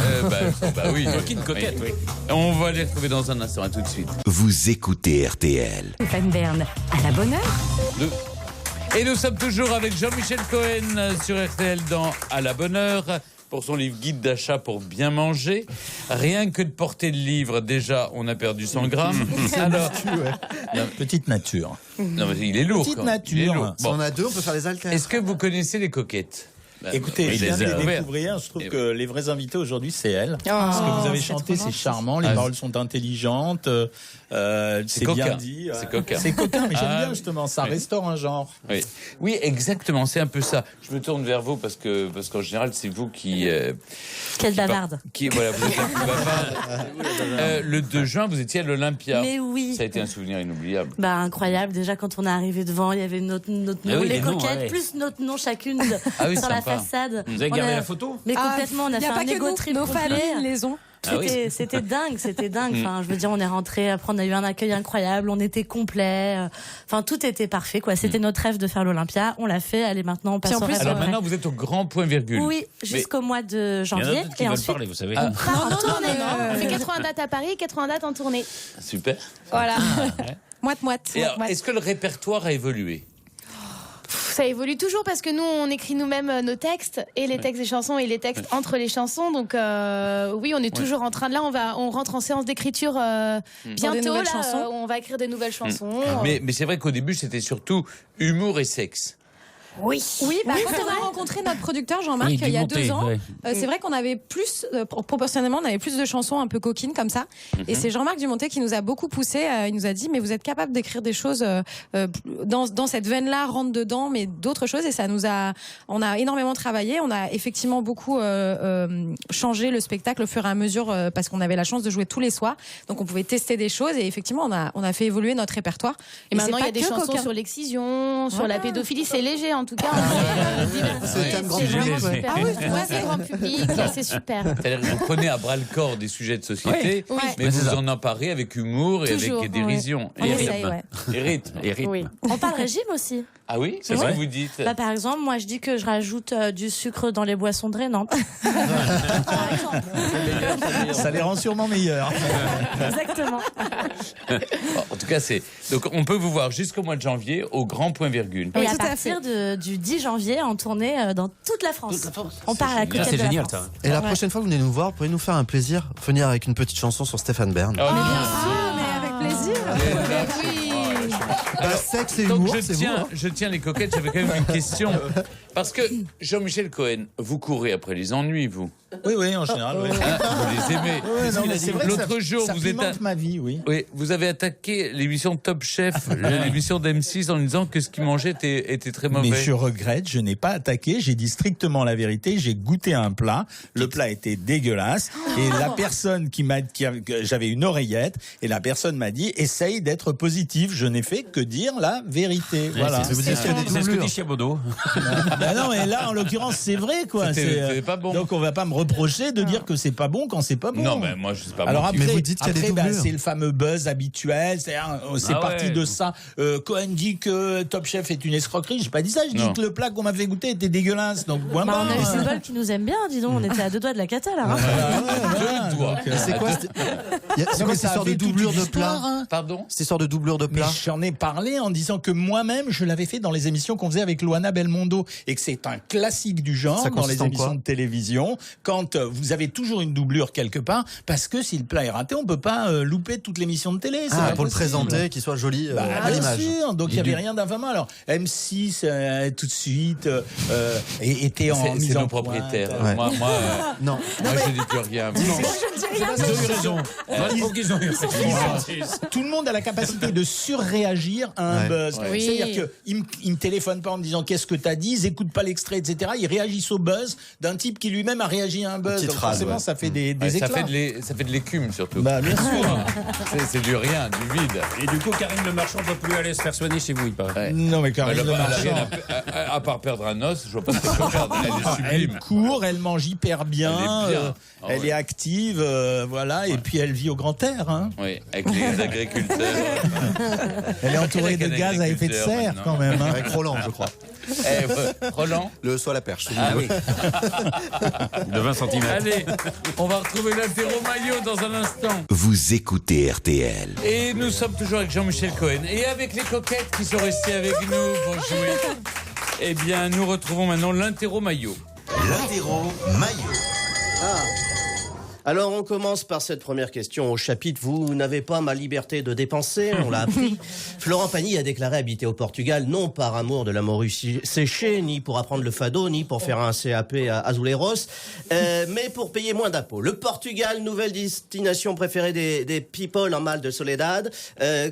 Bah oui, coquines, coquettes. Oui. On va les retrouver dans un instant, à tout de suite. Vous écoutez RTL. Stéphane Bern, à la bonne heure. Et nous sommes toujours avec Jean-Michel Cohen sur RTL dans À la bonne heure pour son livre Guide d'achat pour bien manger. Rien que de porter le livre, déjà, on a perdu 100 grammes. Alors, petite nature. Non, mais il est lourd. Petite quand nature. Il est lourd. Si on a 2, on peut faire les haltères. Est-ce que vous connaissez les coquettes? Écoutez, je viens de les découvrir. Je trouve que les vrais invités aujourd'hui, c'est elle. Ce que vous avez chanté, c'est charmant. Les paroles sont intelligentes. C'est bien coquin. dit. C'est coquin. C'est coquin, mais j'aime bien justement. Ça restaure un genre. Oui, exactement. C'est un peu ça. Je me tourne vers vous parce qu'en général, c'est vous qui. Quelle bavarde. Voilà, vous êtes la plus bavarde. Le 2 juin, vous étiez à l'Olympia. Mais oui. Ça a été un souvenir inoubliable. Bah incroyable. Déjà quand on est arrivé devant, il y avait notre nom, les coquettes, plus notre nom chacune sur la façade. Vous avez gardé la photo? Mais complètement, on a fait un égo trip. Nos familles les ont. C'était dingue, c'était dingue. Enfin, je veux dire, on est rentré. Après, on a eu un accueil incroyable. On était complet. Enfin, tout était parfait, quoi. C'était notre rêve de faire l'Olympia. On l'a fait. Allez, maintenant, on passe au rêve. Alors maintenant, vous êtes au grand point virgule. Oui, jusqu'au mois de janvier. Il y en a d'autres qui veulent parler, vous savez. On fait 80 dates à Paris, 80 dates en tournée. Super. Voilà. Moite-moite. Est-ce que le répertoire a évolué? Ça évolue toujours parce que nous, on écrit nous-mêmes nos textes et les textes des chansons et les textes entre les chansons. Donc oui, on est toujours en train de on rentre en séance d'écriture bientôt. Là, on va écrire des nouvelles chansons. Mais c'est vrai qu'au début, c'était surtout humour et sexe. Oui, quand on a rencontré notre producteur Jean-Marc il y a 2 ans, c'est vrai qu'on avait plus, proportionnellement, on avait plus de chansons un peu coquines comme ça. Et c'est Jean-Marc Dumontet qui nous a beaucoup poussé. Il nous a dit, mais vous êtes capable d'écrire des choses dans cette veine-là, rentre dedans, mais d'autres choses. Et on a énormément travaillé. On a effectivement beaucoup changé le spectacle au fur et à mesure parce qu'on avait la chance de jouer tous les soirs. Donc on pouvait tester des choses et effectivement on a fait évoluer notre répertoire. Et maintenant il y a des chansons sur l'excision, sur la pédophilie. C'est léger en tout cas. C'est un grand public. Ah oui, c'est grand public, c'est super. C'est-à-dire que vous prenez à bras le corps des sujets de société, mais vous en emparez avec humour et avec dérision. Et rythme. Oui. On parle régime aussi. Ah oui, c'est vrai que vous dites. Par exemple, moi je dis que je rajoute du sucre dans les boissons drainantes. Ça les rend sûrement meilleurs. Exactement. En tout cas, donc on peut vous voir jusqu'au mois de janvier au grand point virgule. Et à partir du 10 janvier en tournée dans toute la France. On part à la côté de la France. Ça. Et la prochaine fois que vous venez nous voir, pourriez nous faire un plaisir, venir avec une petite chanson sur Stéphane Bern. Mais bien sûr, mais avec plaisir. sexe et donc humour, c'est vous, hein. je tiens les coquettes, j'avais quand même une question. Parce que Jean-Michel Cohen, vous courez après les ennuis, vous. Oui, en général. Oui. Hein, vous les aimez. Ouais, non, mais c'est vrai que L'autre jour, ça vous êtes pimente ma vie, oui. Oui, vous avez attaqué l'émission Top Chef, l'émission d'M6, en disant que ce qu'il mangeait était très mauvais. Mais je regrette, je n'ai pas attaqué, j'ai dit strictement la vérité, j'ai goûté un plat, le plat était dégueulasse, et la personne j'avais une oreillette, et la personne m'a dit, essaye d'être positif, je n'ai fait que dire la vérité. Voilà. C'est ce que dit Chiabodo. Bah non, mais là, en l'occurrence, c'est vrai, quoi. C'est pas bon. Donc, on va pas me reprocher de dire que c'est pas bon quand c'est pas bon. Non, mais moi, je sais pas. Alors bon. après, mais vous dites qu'il y a des doublures. c'est le fameux buzz habituel. C'est parti de ça. Cohen dit que Top Chef est une escroquerie. J'ai pas dit ça. Je dis que le plat qu'on m'a fait goûter était dégueulasse. Donc, on a le symbole qui nous aime bien, dis donc. On était à 2 doigts de la cata, là. C'est quoi cette histoire de doublure de plat? Pardon? Cette histoire de doublure de plat. J'en ai parlé en disant que moi-même, je l'avais fait dans les émissions qu'on faisait avec Luana Belmondo et que c'est un classique du genre dans les émissions de télévision. Quand vous avez toujours une doublure quelque part, parce que si le plat est raté, on peut pas louper toute l'émission de télé. Pour le présenter, qu'il soit joli à l'image. Bien sûr, donc il y avait rien d'infamant. Alors M6 tout de suite était en mise en point. C'est nos propriétaires. Ouais. Moi, non, je dis plus rien. Ils ont eu raison. Ils ont eu raison. Tout le monde a la capacité de surréagir à un buzz. Oui. C'est-à-dire qu'ils me téléphonent pas en me disant qu'est-ce que t'as dit, ils écoutent pas l'extrait, etc. Ils réagissent au buzz d'un type qui lui-même a réagi à un buzz. Donc forcément, ça fait des éclats. Ça fait de l'écume surtout. Bah, bien sûr. C'est du rien, du vide. Et du coup, Karine Le Marchand ne peut plus aller se faire soigner chez vous, il paraît. Ouais. Non, mais Karine Le Marchand, à part perdre un os, je vois pas ce qu'elle peut perdre. Elle est sublime. elle court, elle mange hyper bien, Elle est bien. elle est active, voilà, et puis elle vit au grand air. Hein. Oui, avec les agriculteurs. Elle est entourée de gaz à effet de serre quand même. Hein. Avec Roland, je crois. Roland, le saut à la perche. Ah oui. De 20 cm. Allez, on va retrouver l'interro maillot dans un instant. Vous écoutez RTL. Et nous sommes toujours avec Jean-Michel Cohen. Et avec les coquettes qui sont restées avec nous pour jouer. Eh bien, nous retrouvons maintenant l'interro maillot. L'interro maillot. Alors on commence par cette première question au chapitre. Vous n'avez pas ma liberté de dépenser, on l'a appris. Florent Pagny a déclaré habiter au Portugal non par amour de la morue séchée, ni pour apprendre le fado, ni pour faire un CAP à Azuleros, mais pour payer moins d'impôts. Le Portugal, nouvelle destination préférée des people en mal de Soledad.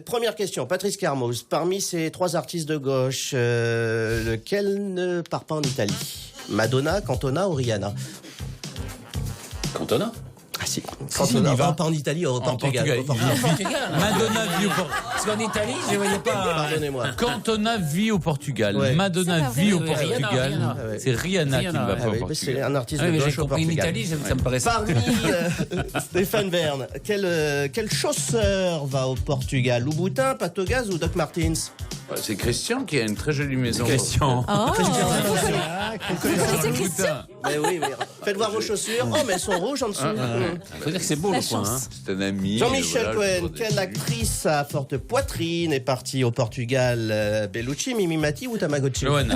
Première question, Patrice Carmoz, parmi ces 3 artistes de gauche, lequel ne part pas en Italie? Madonna, Cantona ou Rihanna? Cantona? Ah si, Cantona va pas en Italie, au Portugal. Madonna vit au Portugal. Parce qu'en Italie, je ne voyais pas. Pardonnez-moi. Cantona vit au Portugal. Ouais. Madonna vit au Portugal. Rihanna. C'est Rihanna qui ne va pas au C'est Portugal. un artiste Oui, de mais j'ai gauche au compris en Portugal. Italie, ça me paraissait. Parmi Stéphane Bern, quel chausseur va au Portugal? Louboutin, Patogaz ou Doc Martens? C'est Christian qui a une très jolie maison. Christian. Mais oui, faites voir vos chaussures. Oh, mais elles sont rouges en dessous. Faut dire que c'est beau le coin. Hein. C'est un ami. Jean-Michel voilà, Cohen, quelle actrice à forte poitrine est partie au Portugal? Bellucci, Mimi Mati ou Tamagotchi? Johanna.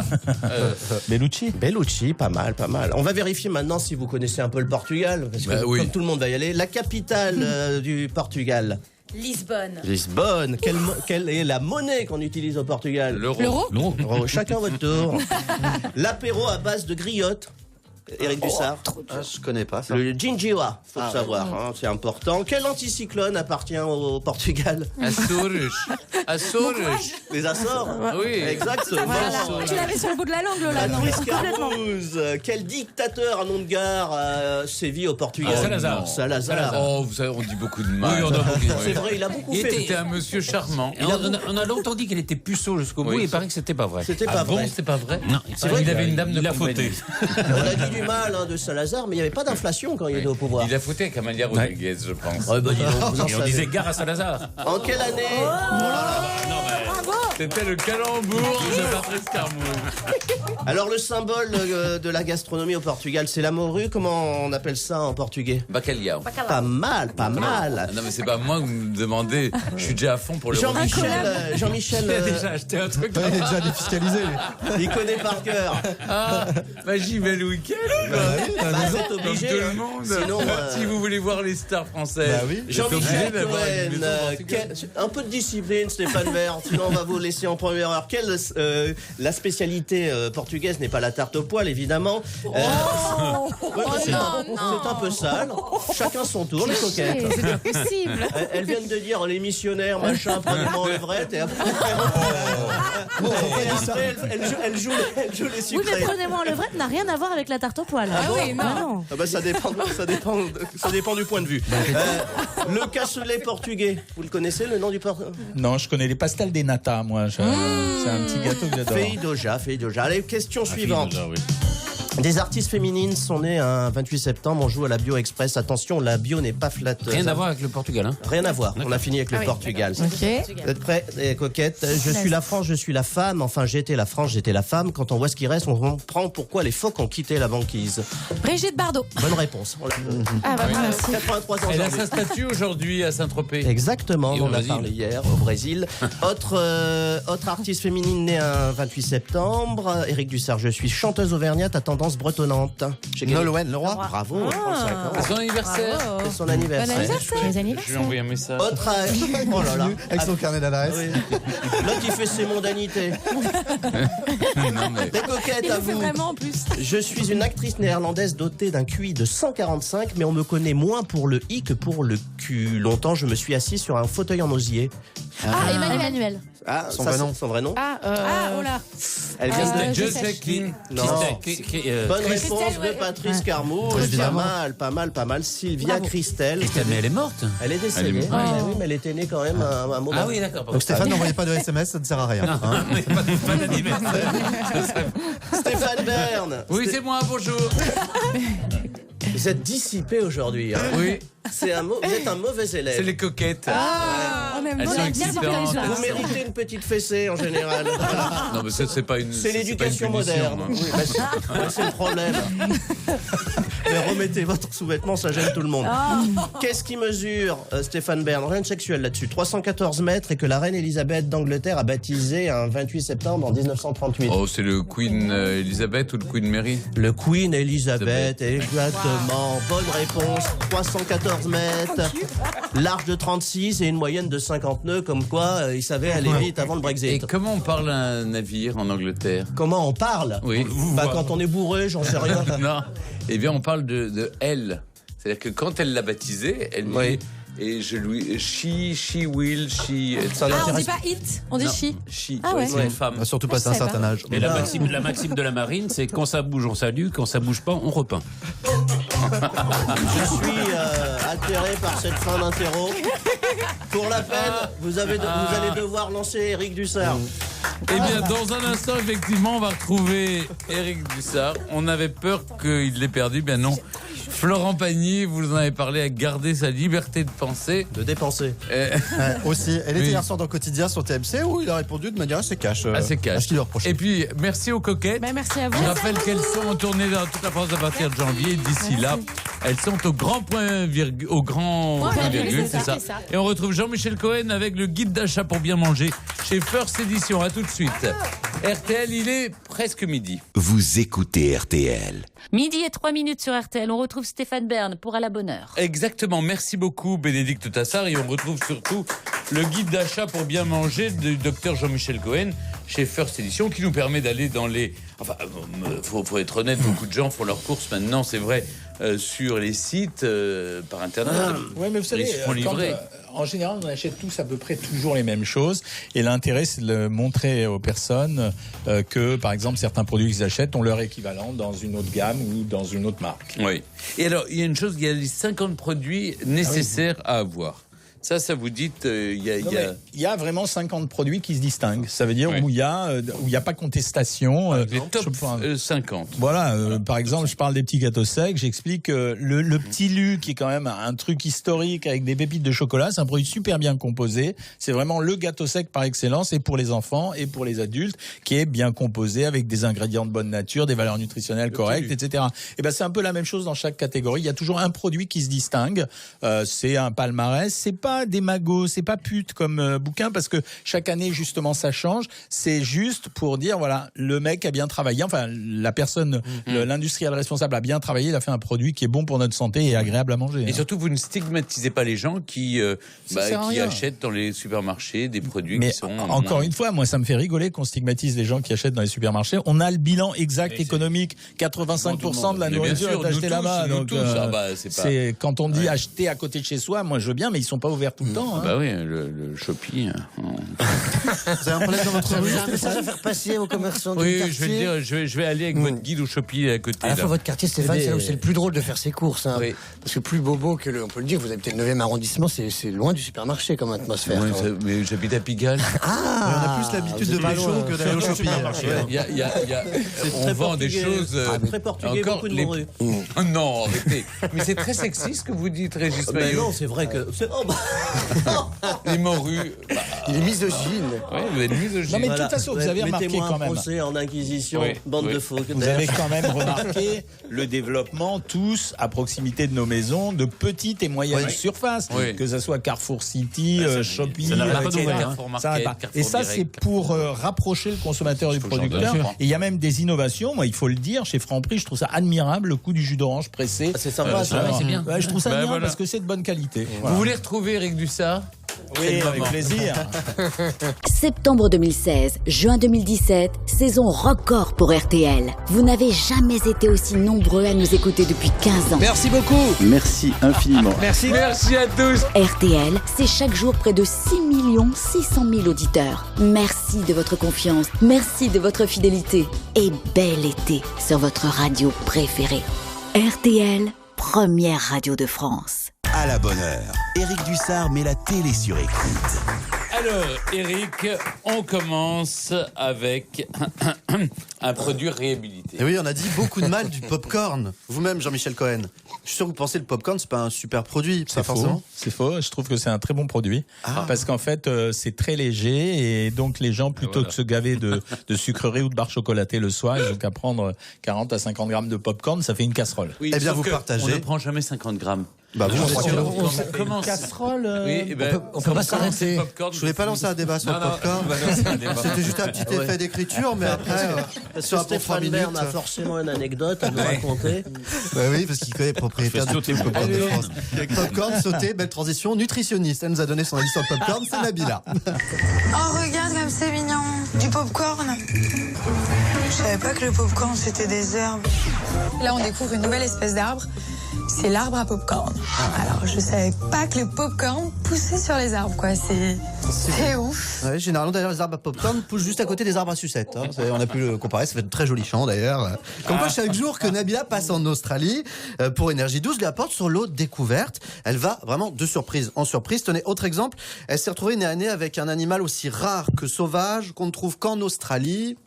Bellucci, pas mal, pas mal. On va vérifier maintenant si vous connaissez un peu le Portugal, parce que comme tout le monde va y aller. La capitale du Portugal? Lisbonne. Quelle est la monnaie qu'on utilise au Portugal? L'euro. Chacun votre tour. L'apéro à base de griotte. Éric Dussard. Je connais pas ça. Le gingiva, faut le savoir, hein, c'est important. Quel anticyclone appartient au Portugal? Açores. Les Açores? Oui. Exactement. Voilà. Tu l'avais sur le bout de la langue, Lola. Non, Patrice complètement. Carmoz, quel dictateur à nom de gare sévit au Portugal? Salazar. Oh, vous savez, on dit beaucoup de mal. Oui, on a beaucoup. C'est vrai, il a beaucoup fait. C'était un monsieur charmant. On a longtemps dit qu'elle était puceau jusqu'au bout. Il paraît que c'était pas vrai. C'était pas vrai. C'était pas vrai. Non, c'est vrai. Il avait une dame de compagnie. On a dit du mal de Salazar, mais il n'y avait pas d'inflation quand il était au pouvoir. Il a foutu avec Amalia Rodriguez, je pense. Et on disait gare à Salazar. En quelle année? C'était le calembour de Patrice Carmoz. Alors le symbole de la gastronomie au Portugal, c'est la morue. Comment on appelle ça en portugais? Bacalhau. Pas mal. Ah non mais c'est pas moi que vous me demandez. Je suis déjà à fond pour le Jean-Michel. Il a déjà acheté un truc. Il est déjà défiscalisé. Il connaît par cœur. Ah, bah j'y vais le week-end. C'est êtes obligé. Tout le monde. Sinon, si vous voulez voir les stars françaises. Bah oui. Jean-Michel Cohen, un peu de discipline, Stéphane Bern. Sinon, on va vous laisser en première heure. La spécialité portugaise n'est pas la tarte au poil, évidemment. C'est un peu sale. Chacun son tour, les coquettes. C'est pas possible. Elles viennent de dire les missionnaires, machin, prenez-moi en levrette. Et après, elles jouent les sucrés. Oui, mais prenez-moi en levrette n'a rien à voir avec la tarte au poil. Ah oui, non. Ah bah ça dépend du point de vue. Le cassoulet portugais, vous le connaissez, le nom du portugais? Non, je connais les pastel de nata, moi. C'est un petit gâteau que j'adore. Feidoja. Allez, question suivante. Feidoja, oui. Des artistes féminines sont nées un 28 septembre. On joue à la Bio Express. Attention, la bio n'est pas flatteuse. Rien à voir avec le Portugal. Hein. Rien à voir. On a fini avec le Portugal. Okay. Vous êtes prêts, les coquettes? Je suis la France, je suis la femme. Enfin, j'étais la France, j'étais la femme. Quand on voit ce qui reste, on comprend pourquoi les phoques ont quitté la banquise. Brigitte Bardot. Bonne réponse. Ah bah merci. 83 ans. Elle a sa statue aujourd'hui à Saint-Tropez. Exactement, on en a parlé hier au Brésil. Autre artiste féminine née un 28 septembre, Éric Dussart. Je suis chanteuse auvergnate à tendance bretonnante. Nolwenn Leroy. Bravo. C'est son anniversaire. C'est son anniversaire. Je lui ai envoyé un message. Autre oh là là. Avec son carnet d'adresse. L'autre il fait ses mondanités. Les coquettes Il à le fait vous. vraiment en plus. Je suis une actrice néerlandaise dotée d'un QI de 145, mais on me connaît moins pour le I que pour le Q. Longtemps, je me suis assis sur un fauteuil en osier. Emmanuel. Ah, Son vrai nom. Son vrai nom. Oh là. Elle vient de... Jacqueline. Non. Bonne réponse de Patrice Carmouche. Pas mal. Sylvia Christelle. Mais elle est morte. Elle est décédée. Oui, mais elle était née quand même à un moment. Ah oui, d'accord. Donc Stéphane, n'envoyez pas de SMS, ça ne sert à rien. Hein. Pas d'anniversaire. Stéphane Bern. Oui, c'est moi, bonjour. Vous êtes dissipé aujourd'hui. Hein. Oui. Vous êtes un mauvais élève. C'est les coquettes. On aime Elles bien sont bien excitantes. Vous méritez une petite fessée en général. Voilà. Non, mais ça, c'est pas une. C'est l'éducation pas une punition, moderne. hein. Oui, bah, c'est le problème. Mais remettez votre sous-vêtement, ça gêne tout le monde. Qu'est-ce qui mesure, Stéphane Bern, rien de sexuel là-dessus, 314 mètres et que la reine Elisabeth d'Angleterre a baptisé un 28 septembre en 1938. Oh, c'est le Queen Elizabeth ou le Queen Mary? Le Queen Elizabeth, exactement. Bonne réponse. 314 mètres, large de 36 et une moyenne de 50 nœuds, comme quoi il savait aller vite avant le Brexit. Et comment on parle un navire en Angleterre? Comment on parle? Oui. Quand on est bourré, j'en sais rien. Non. Eh bien, on parle de elle. C'est-à-dire que quand elle l'a baptisé, elle dit... Et je lui... She will, she... on dit pas it, on dit she. She, Ah ouais. c'est une femme. Surtout pas à un certain âge. Et la maxime de la marine, c'est quand ça bouge, on salue, quand ça bouge pas, on repeint. Je suis atterré par cette fin d'interro. Pour la peine, vous allez devoir lancer Éric Dussart. Eh bien, dans un instant, effectivement, on va retrouver Éric Dussart. On avait peur qu'il l'ait perdu, bien non. Florent Pagny, vous en avez parlé, a gardé sa liberté de penser. De dépenser. Aussi. Elle était hier soir dans le Quotidien sur TMC où il a répondu de manière assez cash. Assez cash. Et puis, merci aux coquettes. Merci à vous. Je rappelle qu'elles sont en tournée dans toute la France à partir de janvier. D'ici là, elles sont au grand point virgule, c'est ça. Et on retrouve Jean-Michel Cohen avec le guide d'achat pour bien manger chez First Edition. À tout de suite. RTL, il est presque midi. Vous écoutez RTL. Midi et 3 minutes sur RTL. On retrouve Stéphane Bern pour À la bonne heure. Exactement. Merci beaucoup, Bénédicte Tassard. Et on retrouve surtout le guide d'achat pour bien manger du docteur Jean-Michel Cohen chez First Edition qui nous permet d'aller dans les... Enfin, faut être honnête, beaucoup de gens font leurs courses maintenant, c'est vrai, sur les sites, par Internet. Oui, mais vous savez, ils se font livrer. En général, on achète tous à peu près toujours les mêmes choses. Et l'intérêt, c'est de montrer aux personnes que, par exemple, certains produits qu'ils achètent ont leur équivalent dans une autre gamme ou dans une autre marque. Oui. Et alors, il y a une chose, il y a les 50 produits nécessaires à avoir. Ça vous dit, il y a vraiment 50 produits qui se distinguent. Ça veut dire où il y a pas contestation. Les top 50. Voilà. Par exemple, je parle des petits gâteaux secs. J'explique que le petit Lu, qui est quand même un truc historique avec des pépites de chocolat, c'est un produit super bien composé. C'est vraiment le gâteau sec par excellence, et pour les enfants et pour les adultes, qui est bien composé avec des ingrédients de bonne nature, des valeurs nutritionnelles correctes, etc. Et ben c'est un peu la même chose dans chaque catégorie. Il y a toujours un produit qui se distingue. C'est un palmarès. C'est pas pas démago, c'est pas pute comme bouquin, parce que chaque année, justement, ça change. C'est juste pour dire, voilà, le mec a bien travaillé, enfin, la personne, l'industriel responsable a bien travaillé, il a fait un produit qui est bon pour notre santé et agréable à manger. Et surtout, vous ne stigmatisez pas les gens qui achètent dans les supermarchés des produits qui sont... Encore une fois, moi, ça me fait rigoler qu'on stigmatise les gens qui achètent dans les supermarchés. On a le bilan exact économique. 85% de la nourriture est achetée là-bas. Donc, c'est quand on dit acheter à côté de chez soi, moi je veux bien, mais ils sont pas ouverts tout le temps. Hein. Bah oui, le Shopee. Vous avez un problème dans votre rue? Vous avez un message à faire passer aux commerçants du quartier? Oui, je vais le dire, je vais aller avec votre guide au Shopee à côté. À la fois, votre quartier, Stéphane, c'est là où c'est le plus drôle de faire ses courses. Hein. Oui. Parce que plus bobo que on peut le dire, vous habitez le 9e arrondissement, c'est loin du supermarché comme atmosphère. Oui, mais j'habite à Pigalle. On a plus l'habitude de pécho que d'aller au supermarché. On vend des choses. Très portugais, beaucoup de morue. Non, arrêtez. Mais c'est très sexy ce que vous dites, Régis Maillot. Non, c'est vrai que. Les morues. Il est misogyne. Oui, vous êtes misogyne. Non, mais de toute façon, vous avez remarqué quand même. Procès en inquisition, bande de faux. Vous avez quand même remarqué le développement, tous, à proximité de nos maisons, de petites et moyennes surfaces. Oui. Que ce soit Carrefour City, Shopee, et ça, c'est pour rapprocher le consommateur du producteur. Et il y a même des innovations. Moi, il faut le dire, chez Franprix, je trouve ça admirable, le coup du jus d'orange pressé. C'est sympa, c'est bien. Je trouve ça admirable parce que c'est de bonne qualité. Vous voulez retrouver Eric Dussard? Oui, avec plaisir. Septembre 2016, juin 2017, saison record pour RTL. Vous n'avez jamais été aussi nombreux à nous écouter depuis 15 ans. Merci beaucoup. Merci infiniment. Merci à tous. RTL, c'est chaque jour près de 6 600 000 auditeurs. Merci de votre confiance, merci de votre fidélité et bel été sur votre radio préférée. RTL, première radio de France. À la bonne heure, Eric Dussard met la télé sur écoute. Alors, Eric, on commence avec un produit réhabilité. Et oui, on a dit beaucoup de mal du popcorn. Vous-même, Jean-Michel Cohen. Je suis sûr que vous pensez que le popcorn, c'est pas un super produit. C'est faux. C'est faux. Je trouve que c'est un très bon produit. Parce qu'en fait, c'est très léger. Et donc, les gens, plutôt que de se gaver de sucreries ou de barres chocolatées le soir, ils ont qu'à prendre 40 à 50 grammes de popcorn. Ça fait une casserole. Oui, eh bien, vous partagez. On ne prend jamais 50 grammes. Bah, on commence. Casserole. Oui, on peut pas s'arrêter. Je voulais pas lancer un débat sur le popcorn. C'était juste un petit effet d'écriture, mais après, sur Stéphane Bern a forcément une anecdote à nous raconter. Bah oui, parce qu'il connaît le propriétaire du popcorn de France. Popcorn sauté, belle transition, nutritionniste. Elle nous a donné son avis sur le popcorn, c'est Nabila. Oh, regarde comme c'est mignon. Du popcorn. Je savais pas que le popcorn c'était des herbes. Là, on découvre une nouvelle espèce d'arbre. C'est l'arbre à popcorn. Alors, je savais pas que le popcorn poussait sur les arbres, quoi. C'est ouf. Ouais, généralement, d'ailleurs, les arbres à popcorn poussent juste à côté des arbres à sucettes. Hein. On a pu le comparer, ça fait de très jolis champs, d'ailleurs. Comme quoi, chaque jour que Nabila passe en Australie, pour Énergie 12, lui apporte sur l'eau découverte. Elle va vraiment de surprise en surprise. Tenez, autre exemple, elle s'est retrouvée nez à nez avec un animal aussi rare que sauvage, qu'on ne trouve qu'en Australie.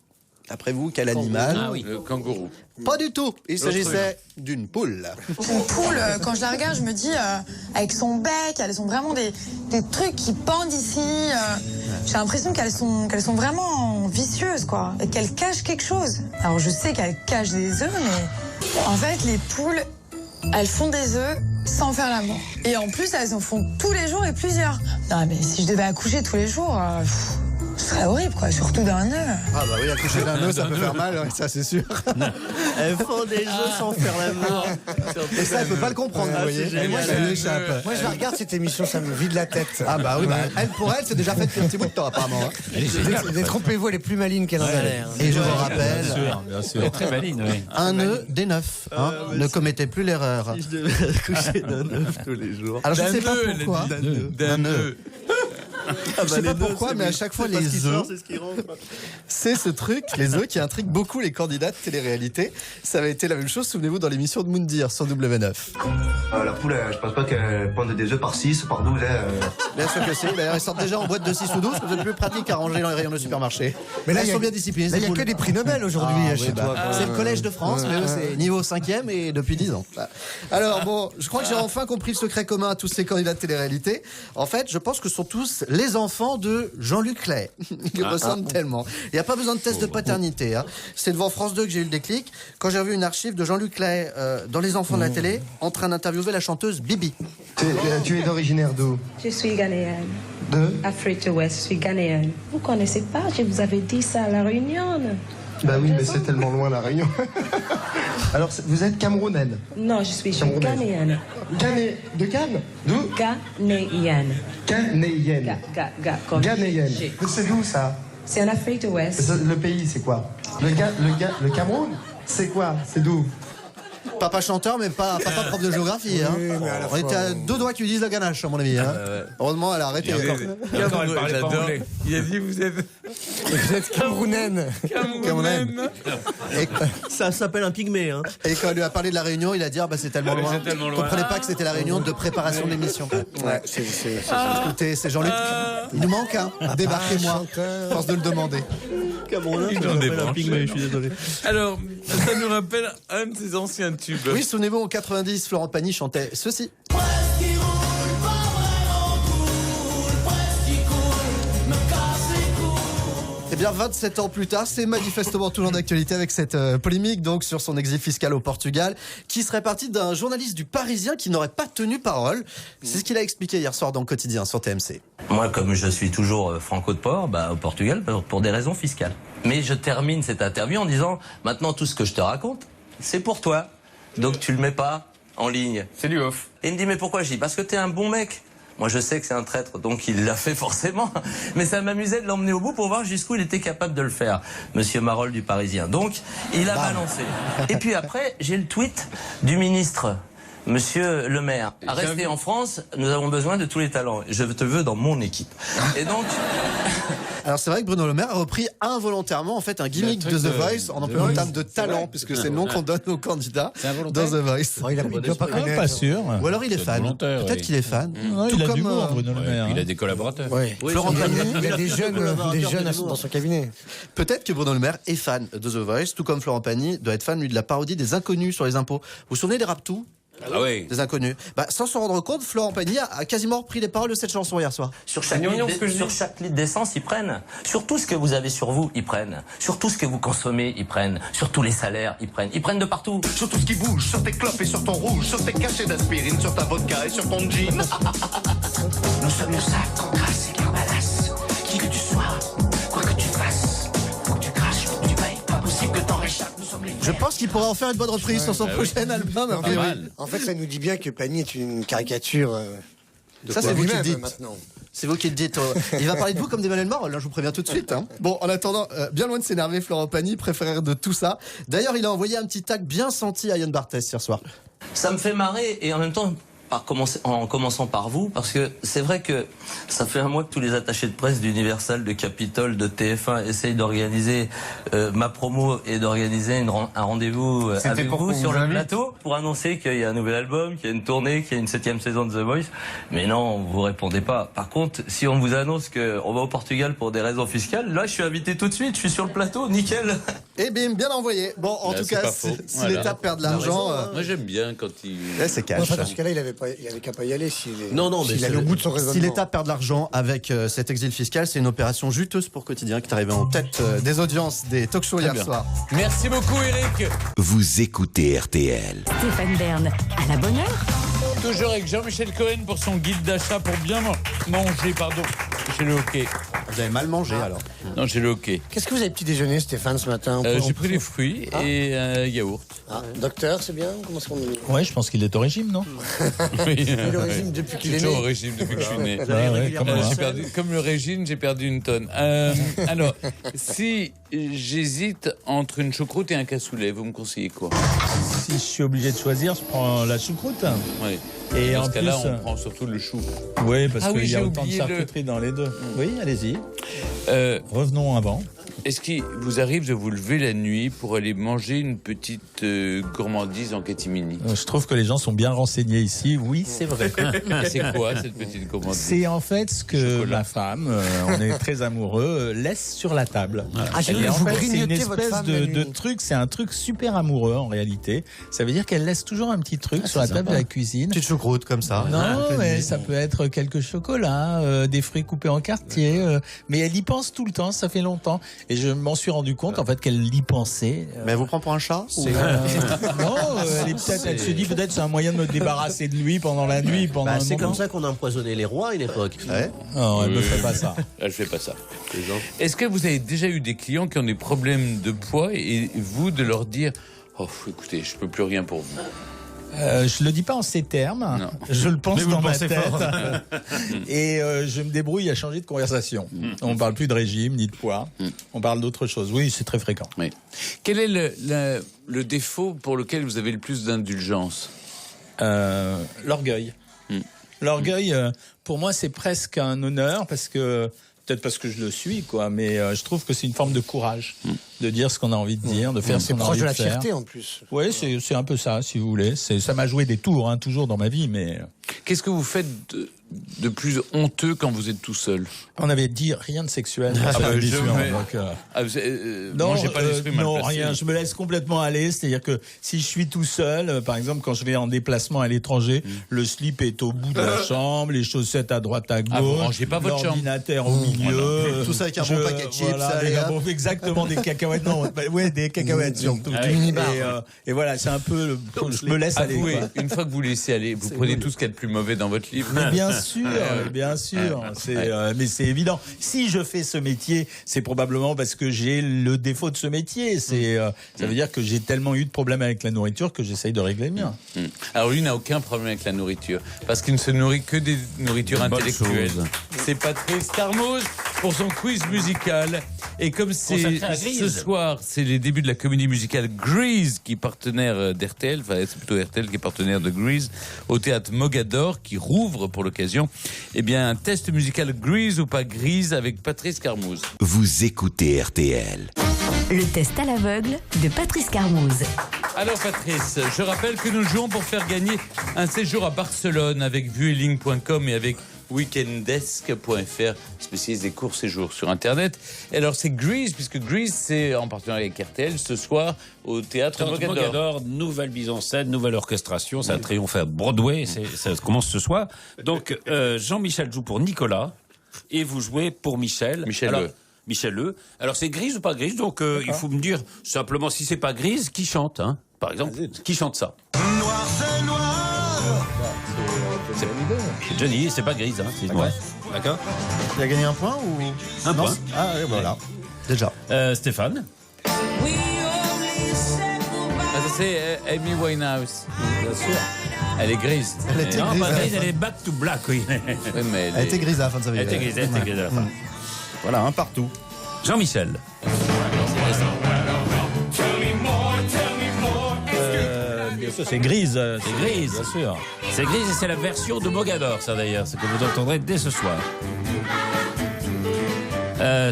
Après vous, quel animal? Ah oui, le kangourou. Pas du tout. Il s'agissait d'une poule. Une poule, quand je la regarde, je me dis, avec son bec, elles ont vraiment des trucs qui pendent ici. J'ai l'impression qu'elles sont vraiment vicieuses, quoi. Et qu'elles cachent quelque chose. Alors, je sais qu'elles cachent des œufs, mais en fait, les poules, elles font des œufs sans faire l'amour. Et en plus, elles en font tous les jours et plusieurs. Non, mais si je devais accoucher tous les jours... ce serait horrible, quoi, surtout d'un œuf. Ah bah oui, accoucher d'un œuf, ça peut faire mal, ouais, ça c'est sûr. Elles font des œufs sans faire l'amour. Et ça, elle peut pas le comprendre, vous voyez. Moi, je la regarde cette émission, ça me vide la tête. Ah bah oui, elle, pour elle, c'est déjà fait depuis un petit bout de temps, apparemment. Détrompez-vous, elle est plus maligne qu'elle en a l'air. Et je vous rappelle, bien sûr. Elle est très maligne, oui. Un œuf des 9. Ne commettez plus l'erreur. Si je devais accoucher d'un œuf tous les jours. Alors, je sais pas pourquoi. D'un œuf. Je sais pas pourquoi, mais à chaque fois, les œufs, c'est ce truc, les œufs, qui intrigue beaucoup les candidats de télé-réalité. Ça avait été la même chose, souvenez-vous, dans l'émission de Moundir sur W9. La poule, je pense pas qu'elle pond des œufs par 6, par 12. Bien sûr que c'est. D'ailleurs, ils sortent déjà en boîte de 6 ou 12, c'est plus pratique à ranger dans les rayons de supermarché. Mais là, ils sont bien disciplinés. Là, il n'y a que des prix Nobel aujourd'hui chez toi. C'est le Collège de France, mais eux, c'est niveau 5e et depuis 10 ans. Alors bon, je crois que j'ai enfin compris le secret commun à tous ces candidats de télé-réalité. En fait, je pense que ce sont tous les enfants de Jean-Luc Lahaye. Ils ressemblent tellement. Il n'y a pas besoin de test de paternité. Hein. C'est devant France 2 que j'ai eu le déclic. Quand j'ai revu une archive de Jean-Luc Lahaye dans Les Enfants de la télé, en train d'interviewer la chanteuse Bibi. Tu es originaire d'où? Je suis ghanéenne. De Afrique de l'Ouest, je suis ghanéenne. Vous connaissez pas, je vous avais dit ça à La Réunion. Bah oui, mais c'est tellement loin la Réunion. Alors, vous êtes camerounaine? Non, je suis ghanéenne. De Cannes? D'où? Ghanéenne. Ghanéenne. Ghanéenne. C'est d'où ça? C'est en Afrique de l'Ouest. Le pays, c'est quoi? Le Cameroun? C'est quoi? C'est d'où? Papa chanteur, mais pas papa prof de géographie. Hein. Oui, on était à 2 doigts qu'ils disent la ganache, à mon avis. Hein. Heureusement, elle a arrêté. Il a dit vous êtes camerounaine. Camerounaine. Ça s'appelle un pygmée. Hein. Et quand elle lui a parlé de la Réunion, il a dit c'est tellement loin. Je ne comprenais pas que c'était la Réunion de préparation de l'émission. Ouais, écoutez, c'est Jean-Luc. Il nous manque, hein. Débarquez-moi. Force de le demander. Camerounain, ça s'appelle un pygmée, je suis désolé. Alors, ça nous rappelle un de ses anciens tubes. Oui, souvenez-vous, en 90, Florent Pagny chantait ceci. Eh bien, 27 ans plus tard, c'est manifestement toujours d'actualité avec cette polémique donc sur son exil fiscal au Portugal, qui serait parti d'un journaliste du Parisien qui n'aurait pas tenu parole. C'est ce qu'il a expliqué hier soir dans le Quotidien sur TMC. Moi, comme je suis toujours franco de port, au Portugal, pour des raisons fiscales. Mais je termine cette interview en disant, maintenant tout ce que je te raconte, c'est pour toi. Donc tu le mets pas en ligne. C'est du off. Et il me dit, mais pourquoi? Je dis, parce que t'es un bon mec. Moi, je sais que c'est un traître, donc il l'a fait forcément. Mais ça m'amusait de l'emmener au bout pour voir jusqu'où il était capable de le faire, Monsieur Marolle du Parisien. Donc, il a balancé. Et puis après, j'ai le tweet du ministre. Monsieur le maire, à rester en France, nous avons besoin de tous les talents. Je te veux dans mon équipe. Et donc... Alors c'est vrai que Bruno Le Maire a repris involontairement en fait un gimmick de The Voice en employant le terme de talent, puisque c'est le nom qu'on donne aux candidats dans The Voice. Il doit pas connaître. Pas sûr. Ou alors il est fan. Peut-être qu'il est fan. Non, il a du goût, Bruno Le Maire. Il a des collaborateurs. Florent Pagny, il a des jeunes dans son cabinet. Peut-être que Bruno Le Maire est fan de The Voice, tout comme Florent Pagny doit être fan lui de la parodie des Inconnus sur les impôts. Vous vous souvenez des Raptous? Ah oui. Des Inconnus. Sans s'en rendre compte, Florent Pagny a quasiment repris les paroles de cette chanson hier soir. Sur chaque litre d'essence, ils prennent. Sur tout ce que vous avez sur vous, ils prennent. Sur tout ce que vous consommez, ils prennent. Sur tous les salaires, ils prennent. Ils prennent de partout. Sur tout ce qui bouge, sur tes clopes et sur ton rouge, sur tes cachets d'aspirine, sur ta vodka et sur ton jean. Nous sommes le sac en crasse et Carbalas. Qui que tu sois, quoi que tu fasses, faut que tu craches, faut que tu payes. Pas possible que t'en réchappes. Nous sommes les... Je pense qu'il pourrait en faire une bonne reprise sur son prochain album. En fait, ça nous dit bien que Pagny est une caricature. Ça, c'est vous qui le dites. Maintenant. C'est vous qui le dites. Il va parler de vous comme d'Emmanuel Marolle, là, je vous préviens tout de suite. Hein. Bon, en attendant, bien loin de s'énerver, Florent Pagny préfère de tout ça. D'ailleurs, il a envoyé un petit tag bien senti à Yann Barthès hier soir. Ça me fait marrer et en même temps... En commençant par vous, parce que c'est vrai que ça fait un mois que tous les attachés de presse d'Universal, de Capitole, de TF1 essayent d'organiser ma promo et d'organiser un rendez-vous avec vous sur le plateau pour annoncer qu'il y a un nouvel album, qu'il y a une tournée, qu'il y a une 7e saison de The Voice. Mais non, vous répondez pas. Par contre, si on vous annonce qu'on va au Portugal pour des raisons fiscales, là je suis invité tout de suite, je suis sur le plateau, nickel. Et bim, bien envoyé. Bon, en tout cas, si l'État perd de l'argent... Moi j'aime bien quand il... c'est cash. Dans ce cas-là, il avait qu'à pas y aller s'il mais allait au bout de son raisonnement. Si l'État perd de l'argent avec cet exil fiscal, c'est une opération juteuse pour Quotidien qui est arrivé en tête des audiences des talk-shows hier soir. Merci beaucoup Eric. Vous écoutez RTL. Stéphane Bern, à la bonne heure. Toujours avec Jean-Michel Cohen pour son guide d'achat pour bien manger, pardon. J'ai le hockey. Vous avez mal mangé alors? Non, j'ai le hockey. Qu'est-ce que vous avez petit déjeuner, Stéphane, ce matin? J'ai pris des fruits et yaourt. Docteur, c'est bien? Comment est-ce qu'on dit? Ouais, je pense qu'il est au régime, non? Oui. Il est au régime depuis qu'il est né. Toujours au régime depuis que je suis né. Comme le régime, j'ai perdu une tonne. Alors, si j'hésite entre une choucroute et un cassoulet, vous me conseillez quoi? Si je suis obligé de choisir, je prends la choucroute. Oui. Et dans en ce plus, cas-là, on prend surtout le chou. Oui, parce qu'il y a autant de charcuterie dans les deux. Oui, allez-y. Revenons avant. Est-ce qu'il vous arrive de vous lever la nuit pour aller manger une petite gourmandise en catimini? Je trouve que les gens sont bien renseignés ici. Oui, c'est vrai. C'est quoi cette petite gourmandise? C'est en fait ce que ma femme, on est très amoureux, laisse sur la table. j'ai vu, Et en vous fait, c'est une grignotez votre espèce femme la de nuit. truc, c'est un truc super amoureux en réalité. Ça veut dire qu'elle laisse toujours un petit truc sur la table de la cuisine. Petite choucroute comme ça. Non, mais ça peut être quelques chocolats, des fruits coupés en quartier, mais elle y pense tout le temps, ça fait longtemps. Et je m'en suis rendu compte en fait qu'elle y pensait. Mais elle vous prend pour un chat Non, elle se dit peut-être c'est un moyen de me débarrasser de lui pendant la nuit, pendant un C'est moment. comme ça qu'on a empoisonné les rois à une époque. Non, elle ne fait pas ça. Elle fait pas ça. Est-ce que vous avez déjà eu des clients qui ont des problèmes de poids et vous de leur dire oh écoutez je peux plus rien pour vous? Je le dis pas en ces termes, je le pense dans ma tête. Et je me débrouille à changer de conversation. On parle plus de régime ni de poids, on parle d'autre chose. Oui, c'est très fréquent. Oui. Quel est le défaut pour lequel vous avez le plus d'indulgence? L'orgueil. L'orgueil, pour moi, c'est presque un honneur parce que peut-être parce que je le suis, quoi. Mais je trouve que c'est une forme de courage de dire ce qu'on a envie de dire, de faire ce qu'on a envie de faire. C'est proche de la fierté en plus. Oui, c'est un peu ça, si vous voulez. Ça m'a joué des tours, hein, toujours dans ma vie, mais. Qu'est-ce que vous faites de plus honteux quand vous êtes tout seul? On avait dit rien de sexuel. Non, j'ai pas l'esprit mal non, placé. rien. Je me laisse complètement aller. C'est-à-dire que si je suis tout seul, par exemple, quand je vais en déplacement à l'étranger, le slip est au bout de la chambre, les chaussettes à droite à gauche, vous rangez pas votre chambre. l'ordinateur au milieu. Tout ça avec un bon paquet de chips. Allez, hop. Exactement, des cacahuètes. Non, ouais, des cacahuètes surtout. Et voilà, c'est un peu. Je me laisse aller. Avouez, quoi. une fois que vous laissez aller, vous prenez tout ce qu'il y a de plus mauvais dans votre livre. Mais bien sûr, bien sûr. Mais c'est évident. Si je fais ce métier, c'est probablement parce que j'ai le défaut de ce métier. Ça veut dire que j'ai tellement eu de problèmes avec la nourriture que j'essaye de régler le mien. Alors lui n'a aucun problème avec la nourriture parce qu'il ne se nourrit que des nourritures intellectuelles. C'est Patrice Carmoz pour son quiz musical. Et comme c'est ce soir, c'est les débuts de la comédie musicale Grease qui est partenaire d'RTL, enfin c'est plutôt RTL qui est partenaire de Grease, au théâtre Mogador qui rouvre pour l'occasion. Eh bien un test musical Grease ou pas Grease avec Patrice Carmoz. Vous écoutez RTL. Le test à l'aveugle de Patrice Carmoz. Alors Patrice, je rappelle que nous jouons pour faire gagner un séjour à Barcelone avec vueling.com et avec weekendesk.fr, spécialiste des courts séjours sur Internet. Et alors c'est Grease, puisque Grease c'est en partenariat avec RTL ce soir au théâtre Mogador. Nouvelle mise en scène, nouvelle orchestration, c'est un triomphe à Broadway, ça commence ce soir. Donc Jean-Michel joue pour Nicolas et vous jouez pour Michel. Michel Le. Alors c'est Grise ou pas Grise? Donc il faut me dire simplement si c'est pas Grise, qui chante, hein, par exemple, qui chante ça? Noir, c'est noir. C'est Johnny, c'est pas Grise, hein, c'est noir. D'accord. Il a gagné un point ou un point? Ah oui, voilà. Déjà. Stéphane. Ah, ça c'est Amy Winehouse. Bien sûr. Elle est grise. Elle était grise. Pas grise, elle est back to black, oui. Oui, mais elle était grise à la fin de sa vie. Elle était grise, à la fin. Voilà, un partout. Jean-Michel. Bien sûr, c'est Grise. C'est Grise, bien sûr. C'est Grise et c'est la version de Mogador, ça d'ailleurs, ce que vous entendrez dès ce soir.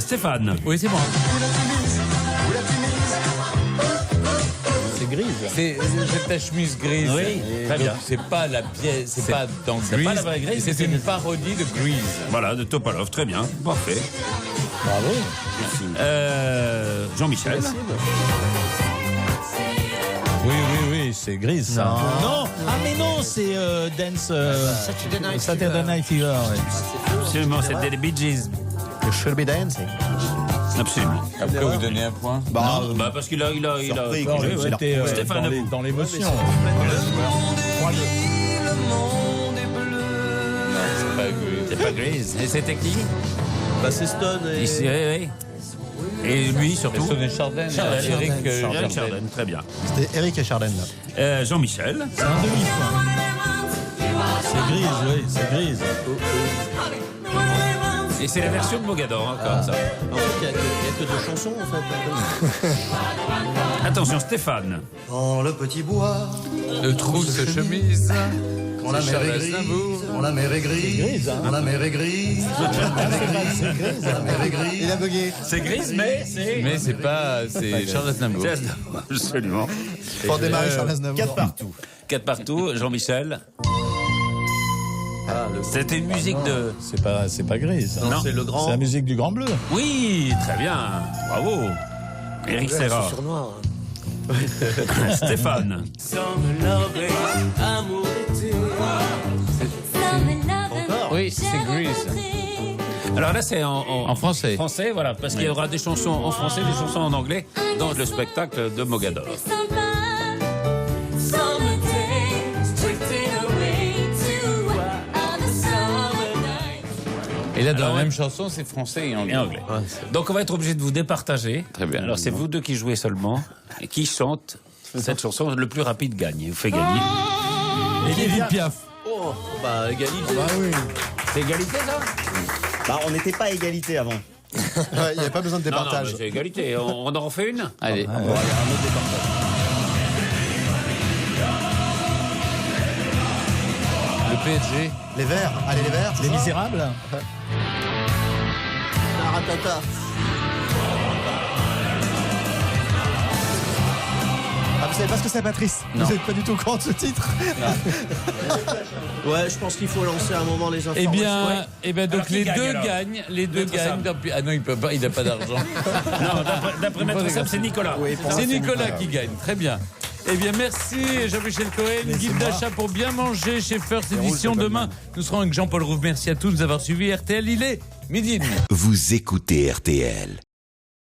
Stéphane. Oui, c'est moi. C'est Grise. C'est ta chemise grise. Oui, très bien. C'est pas la pièce, c'est pas dans Grease. Pas la vraie Grise, c'est une parodie de Grease. Voilà, de Topalov, très bien. Parfait. Bravo. Jean-Michel. Oui, c'est Grise, ça. Non. Ah, mais non, c'est Dance. Saturday Night Fever. Ouais. Absolument, c'était les Bee Gees. You should be dancing. Absolument. Après, vous donnez un point. Bah, parce qu'il a. Stéphane, dans l'émotion. C'est pas Grise. Et c'était qui? Bah, c'est Stone et... Ici, oui. Et lui, surtout. Stone et Chardin. Eric Chardin, très bien. C'était Eric et Chardin. Jean-Michel. C'est un demi-point. C'est Grise, oui, c'est Grise. Et c'est la version de Mogador, hein, comme ça. En fait, il n'y a que deux chansons, en fait. Attention, Stéphane. Dans le petit bois. De trousse chemise. On la mer est grise, on la mer est grise, on la mer est grise, on la mer est grise. Il a bugué. C'est grise, mais c'est... Mais c'est pas... C'est Charles Aznavour. Absolument. Pour démarrer Charles Aznavour. 4 partout. 4 partout, Jean-Michel. C'était une musique de... C'est pas grise. Non, c'est le grand... C'est la musique du Grand Bleu. Oui, très bien. Bravo. Éric Serra. Stéphane. Oui, c'est Grease. Alors là, c'est en français. Français, voilà, parce qu'il y aura des chansons en français, des chansons en anglais dans le spectacle de Mogador. Et là, dans la même chanson, c'est français et anglais. Donc, on va être obligé de vous départager. Très bien. Alors, c'est vous deux qui jouez seulement et qui chantent cette chanson. Le plus rapide gagne. Il vous fait gagner. Et Edith Piaf. Oh, bah, égalité. Bah oui. C'est égalité, ça? Bah, on n'était pas à égalité avant. Il n'y avait pas besoin de départage. Non, c'est égalité. On en refait une? Allez. Bon, allez, un autre départage. Le PSG. Les Verts. Allez, les Verts. Les Misérables. Taratata. Ah, vous savez pas ce que c'est, Patrice? Non. Vous n'êtes pas du tout au courant de ce titre? Ouais, je pense qu'il faut lancer un moment les informations. Eh bien, donc Alors, qui les gagne, deux alors gagnent. Les deux gagnent. Ah non, il peut pas. Il n'a pas d'argent. Non, d'après Maître Sam, c'est Nicolas. C'est Nicolas qui gagne. Très bien. Eh bien, merci Jean-Michel Cohen, guide d'achat pour bien manger chez First Edition. Demain, nous serons avec Jean-Paul Rouve. Merci à tous de nous avoir suivis. RTL, il est midi et demi. Vous écoutez RTL.